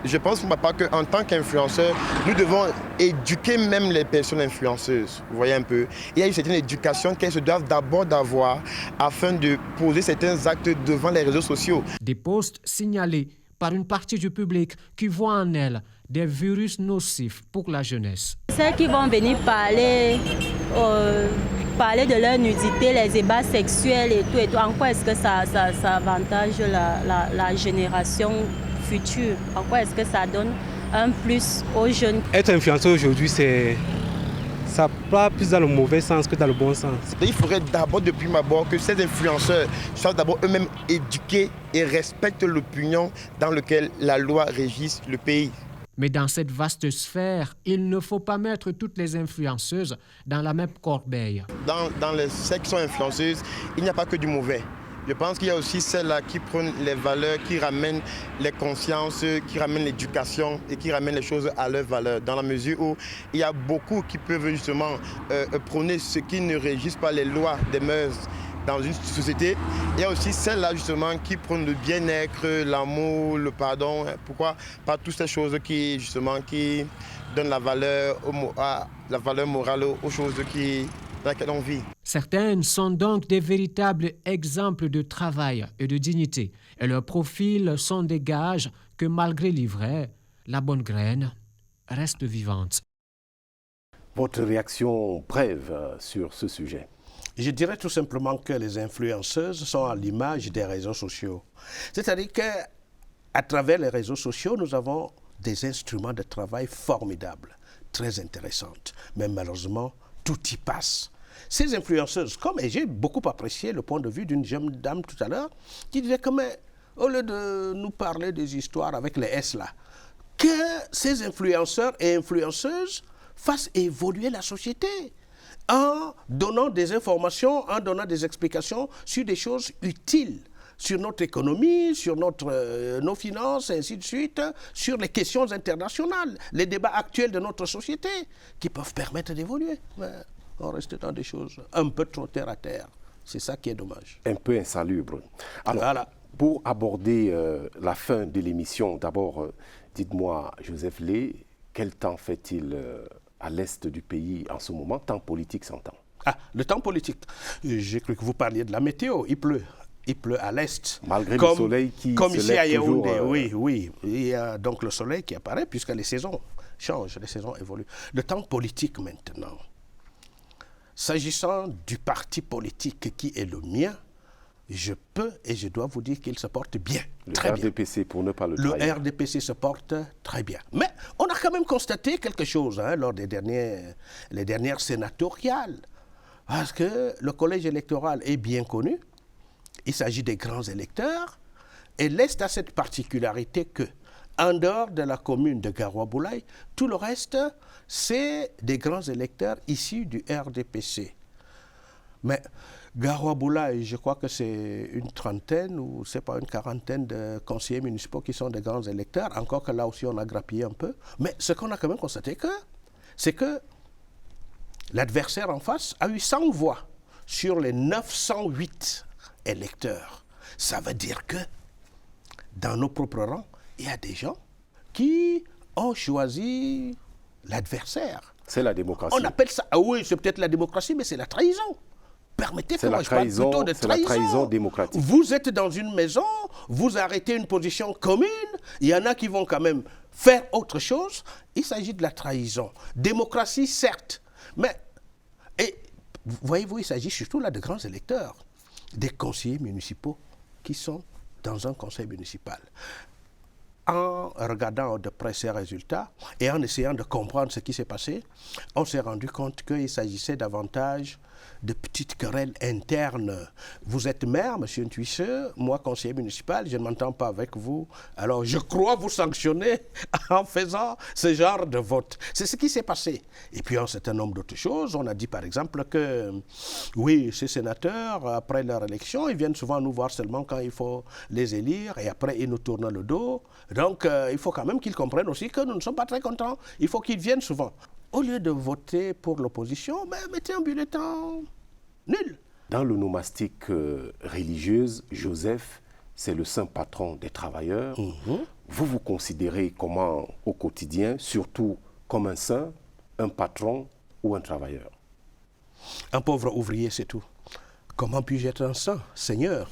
Speaker 12: Je pense pas qu'en tant qu'influenceur, nous devons éduquer même les personnes influenceuses. Vous voyez un peu. Il y a une certaine éducation qu'elles se doivent d'abord d'avoir afin de poser certains actes devant les réseaux sociaux.
Speaker 8: Des posts signalés par une partie du public qui voit en elles des virus nocifs pour la jeunesse.
Speaker 13: Celles qui vont venir parler de leur nudité, les ébats sexuels et tout, en quoi est-ce que ça avantage la génération futur? En quoi est-ce que ça donne un plus aux jeunes?
Speaker 9: Être influenceur aujourd'hui, ça part plus dans le mauvais sens que dans le bon sens.
Speaker 12: Il faudrait d'abord, depuis d'abord, que ces influenceurs soient d'abord eux-mêmes éduqués et respectent l'opinion dans laquelle la loi régisse le pays.
Speaker 8: Mais dans cette vaste sphère, il ne faut pas mettre toutes les influenceuses dans la même corbeille.
Speaker 12: Dans les sections influenceuses, il n'y a pas que du mauvais. Je pense qu'il y a aussi celles-là qui prennent les valeurs, qui ramènent les consciences, qui ramènent l'éducation et qui ramènent les choses à leur valeur. Dans la mesure où il y a beaucoup qui peuvent justement prôner ce qui ne régisse pas les lois des mœurs dans une société. Il y a aussi celles-là justement qui prônent le bien-être, l'amour, le pardon. Pourquoi pas toutes ces choses qui donnent la valeur morale aux choses dans lesquelles on vit.
Speaker 8: Certaines sont donc des véritables exemples de travail et de dignité. Et leurs profils sont des gages que malgré l'ivraie, la bonne graine reste vivante.
Speaker 1: Votre réaction brève sur ce sujet?
Speaker 2: Je dirais tout simplement que les influenceuses sont à l'image des réseaux sociaux. C'est-à-dire qu'à travers les réseaux sociaux, nous avons des instruments de travail formidables, très intéressants. Mais malheureusement, tout y passe. Ces influenceuses, et j'ai beaucoup apprécié le point de vue d'une jeune dame tout à l'heure, qui disait que, au lieu de nous parler des histoires avec les S là, que ces influenceurs et influenceuses fassent évoluer la société en donnant des informations, en donnant des explications sur des choses utiles, sur notre économie, sur nos finances, et ainsi de suite, sur les questions internationales, les débats actuels de notre société, qui peuvent permettre d'évoluer. On reste dans des choses un peu trop terre à terre. C'est ça qui est dommage.
Speaker 1: Un peu insalubre. Alors, voilà. Pour aborder la fin de l'émission, d'abord, dites-moi, Joseph Lé, quel temps fait-il à l'est du pays en ce moment? Temps politique s'entend.
Speaker 2: Ah, le temps politique. J'ai cru que vous parliez de la météo. Il pleut. Il pleut à l'est.
Speaker 1: Malgré le soleil qui
Speaker 2: comme
Speaker 1: se
Speaker 2: ici
Speaker 1: lève
Speaker 2: à Yaoundé,
Speaker 1: toujours,
Speaker 2: oui. Il y a donc le soleil qui apparaît puisque les saisons changent, les saisons évoluent. Le temps politique maintenant. S'agissant du parti politique qui est le mien, je peux et je dois vous dire qu'il se porte bien.
Speaker 1: Le RDPC, pour ne pas le trahir.
Speaker 2: Le RDPC se porte très bien. Mais on a quand même constaté quelque chose lors des dernières sénatoriales. Parce que le collège électoral est bien connu. Il s'agit des grands électeurs. Et l'Est a cette particularité que, en dehors de la commune de Garoua-Boulaye, tout le reste, c'est des grands électeurs issus du RDPC. Mais Garoua-Boulaye, je crois que c'est une trentaine ou c'est pas une quarantaine de conseillers municipaux qui sont des grands électeurs, encore que là aussi on a grappillé un peu. Mais ce qu'on a quand même constaté, c'est que l'adversaire en face a eu 100 voix sur les 908 électeurs. Ça veut dire que dans nos propres rangs, il y a des gens qui ont choisi l'adversaire.
Speaker 1: C'est la démocratie.
Speaker 2: On appelle ça, ah oui, c'est peut-être la démocratie, mais c'est la trahison. Permettez que moi je parle plutôt de trahison.
Speaker 1: C'est la trahison démocratique.
Speaker 2: Vous êtes dans une maison, vous arrêtez une position commune, il y en a qui vont quand même faire autre chose. Il s'agit de la trahison. Démocratie, certes, mais, et voyez-vous, il s'agit surtout là de grands électeurs, des conseillers municipaux qui sont dans un conseil municipal. En regardant de près ces résultats et en essayant de comprendre ce qui s'est passé, on s'est rendu compte qu'il s'agissait davantage de petites querelles internes. Vous êtes maire, monsieur Ntuisseux, moi conseiller municipal, je ne m'entends pas avec vous, alors je crois vous sanctionner en faisant ce genre de vote. C'est ce qui s'est passé. Et puis un certain nombre d'autres choses, on a dit par exemple que, oui, ces sénateurs, après leur élection, ils viennent souvent nous voir seulement quand il faut les élire et après ils nous tournent le dos. Donc il faut quand même qu'ils comprennent aussi que nous ne sommes pas très contents. Il faut qu'ils viennent souvent. Au lieu de voter pour l'opposition, mettez un bulletin nul.
Speaker 1: Dans l'onomastique religieuse, Joseph, c'est le saint patron des travailleurs. Vous vous considérez comment au quotidien, surtout comme un saint, un patron ou un travailleur?
Speaker 2: Un pauvre ouvrier, c'est tout. Comment puis-je être un saint, Seigneur?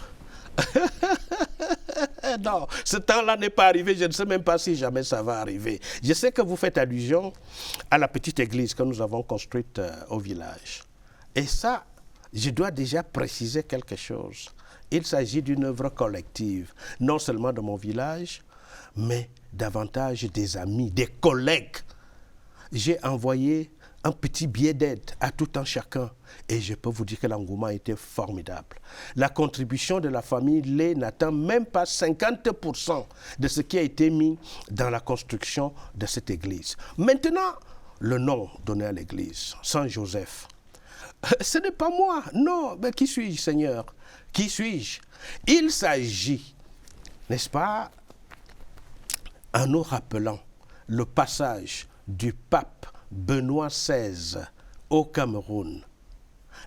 Speaker 2: Non, ce temps-là n'est pas arrivé, je ne sais même pas si jamais ça va arriver. Je sais que vous faites allusion à la petite église que nous avons construite au village. Et ça, je dois déjà préciser quelque chose. Il s'agit d'une œuvre collective, non seulement de mon village, mais davantage des amis, des collègues. J'ai envoyé un petit billet d'aide à tout un chacun. Et je peux vous dire que l'engouement a été formidable. La contribution de la famille Lé n'atteint même pas 50% de ce qui a été mis dans la construction de cette église. Maintenant, le nom donné à l'église, Saint Joseph. Ce n'est pas moi, non. Mais qui suis-je, Seigneur? Qui suis-je? Il s'agit, n'est-ce pas, en nous rappelant le passage du pape Benoît XVI au Cameroun,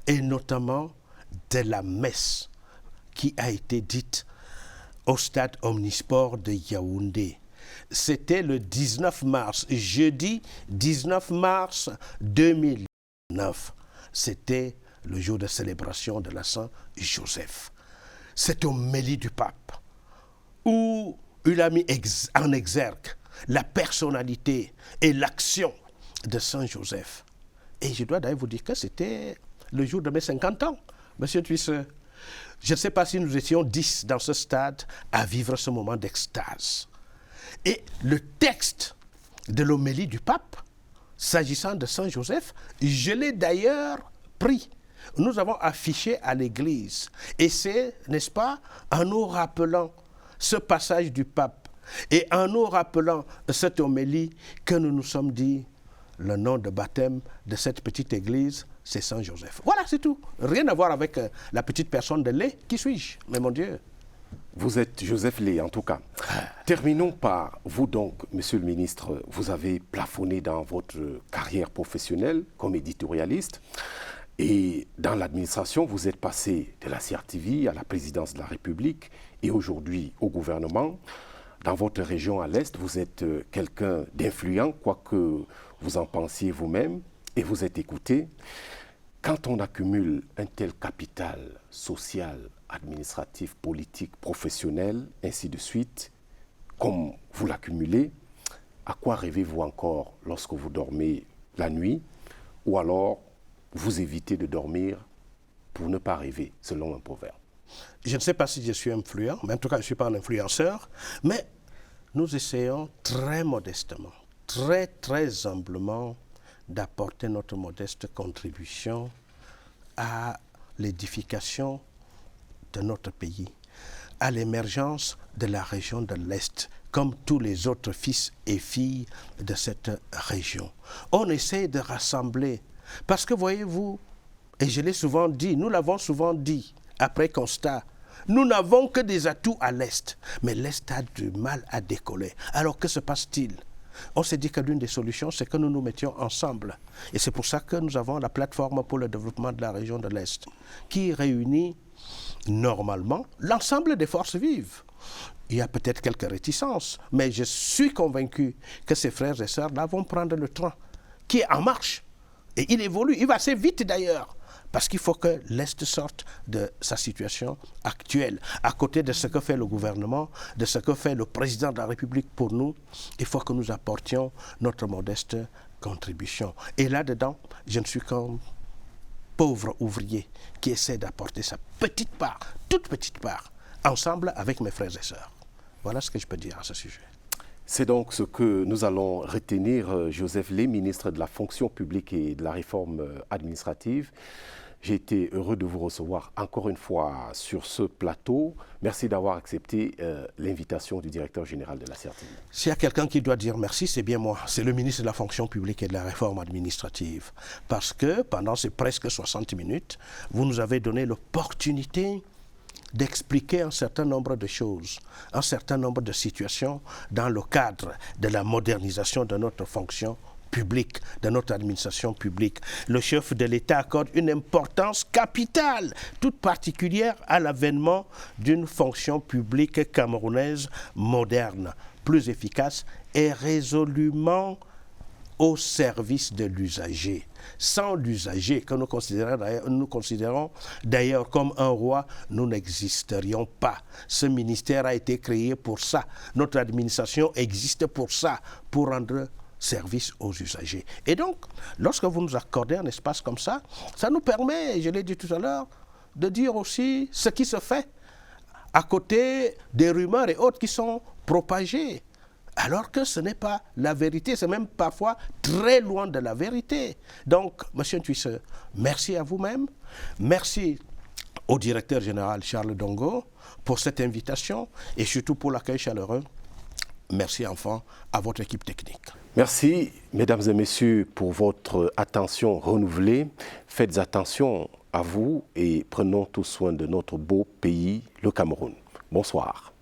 Speaker 2: et notamment de la messe qui a été dite au stade omnisport de Yaoundé. C'était le 19 mars, jeudi 19 mars 2009. C'était le jour de célébration de la Saint-Joseph. Cette homélie du pape, où il a mis en exergue la personnalité et l'action de Saint-Joseph. Et je dois d'ailleurs vous dire que c'était le jour de mes 50 ans, monsieur Ntuisseux. Je ne sais pas si nous étions 10 dans ce stade à vivre ce moment d'extase. Et le texte de l'homélie du pape, s'agissant de Saint-Joseph, je l'ai d'ailleurs pris. Nous avons affiché à l'église. Et c'est, n'est-ce pas, en nous rappelant ce passage du pape et en nous rappelant cette homélie que nous nous sommes dit, le nom de baptême de cette petite église, c'est Saint-Joseph. Voilà, c'est tout. Rien à voir avec la petite personne de Lé. Qui suis-je? Mais mon Dieu.
Speaker 1: Vous êtes Joseph Lé, en tout cas. Terminons par vous donc, monsieur le ministre. Vous avez plafonné dans votre carrière professionnelle comme éditorialiste. Et dans l'administration, vous êtes passé de la CRTV à la présidence de la République et aujourd'hui au gouvernement. Dans votre région à l'Est, vous êtes quelqu'un d'influent, quoique vous en pensiez vous-même, et vous êtes écouté. Quand on accumule un tel capital social, administratif, politique, professionnel, ainsi de suite, comme vous l'accumulez, à quoi rêvez-vous encore lorsque vous dormez la nuit, ou alors vous évitez de dormir pour ne pas rêver, selon un proverbe?
Speaker 2: Je ne sais pas si je suis influent, mais en tout cas je ne suis pas un influenceur, mais nous essayons très modestement, très humblement d'apporter notre modeste contribution à l'édification de notre pays, à l'émergence de la région de l'Est, comme tous les autres fils et filles de cette région. On essaie de rassembler, parce que voyez-vous, et je l'ai souvent dit, nous l'avons souvent dit, après constat, nous n'avons que des atouts à l'Est, mais l'Est a du mal à décoller. Alors que se passe-t-il? On s'est dit que l'une des solutions, c'est que nous nous mettions ensemble. Et c'est pour ça que nous avons la plateforme pour le développement de la région de l'Est, qui réunit normalement l'ensemble des forces vives. Il y a peut-être quelques réticences, mais je suis convaincu que ces frères et sœurs là vont prendre le train qui est en marche. Et il évolue, il va assez vite d'ailleurs, parce qu'il faut que l'Est sorte de sa situation actuelle. À côté de ce que fait le gouvernement, de ce que fait le président de la République pour nous, il faut que nous apportions notre modeste contribution. Et là-dedans, je ne suis qu'un pauvre ouvrier qui essaie d'apporter sa petite part, toute petite part, ensemble avec mes frères et sœurs. Voilà ce que je peux dire à ce sujet.
Speaker 1: C'est donc ce que nous allons retenir, Joseph Lé, ministre de la fonction publique et de la réforme administrative. J'ai été heureux de vous recevoir encore une fois sur ce plateau. Merci d'avoir accepté l'invitation du directeur général de la CRTV.
Speaker 2: S'il y a quelqu'un qui doit dire merci, c'est bien moi. C'est le ministre de la fonction publique et de la réforme administrative. Parce que pendant ces presque 60 minutes, vous nous avez donné l'opportunité d'expliquer un certain nombre de choses, un certain nombre de situations dans le cadre de la modernisation de notre fonction publique, de notre administration publique. Le chef de l'État accorde une importance capitale, toute particulière à l'avènement d'une fonction publique camerounaise moderne, plus efficace et résolument au service de l'usager. Sans l'usager, que nous considérons d'ailleurs comme un roi, nous n'existerions pas. Ce ministère a été créé pour ça. Notre administration existe pour ça, pour rendre service aux usagers. Et donc, lorsque vous nous accordez un espace comme ça, ça nous permet, je l'ai dit tout à l'heure, de dire aussi ce qui se fait à côté des rumeurs et autres qui sont propagées. Alors que ce n'est pas la vérité, c'est même parfois très loin de la vérité. Donc, M. Ntouisse, merci à vous-même, merci au directeur général Charles Dongo pour cette invitation et surtout pour l'accueil chaleureux. Merci enfin à votre équipe technique.
Speaker 1: Merci, mesdames et messieurs, pour votre attention renouvelée. Faites attention à vous et prenons tout soin de notre beau pays, le Cameroun. Bonsoir.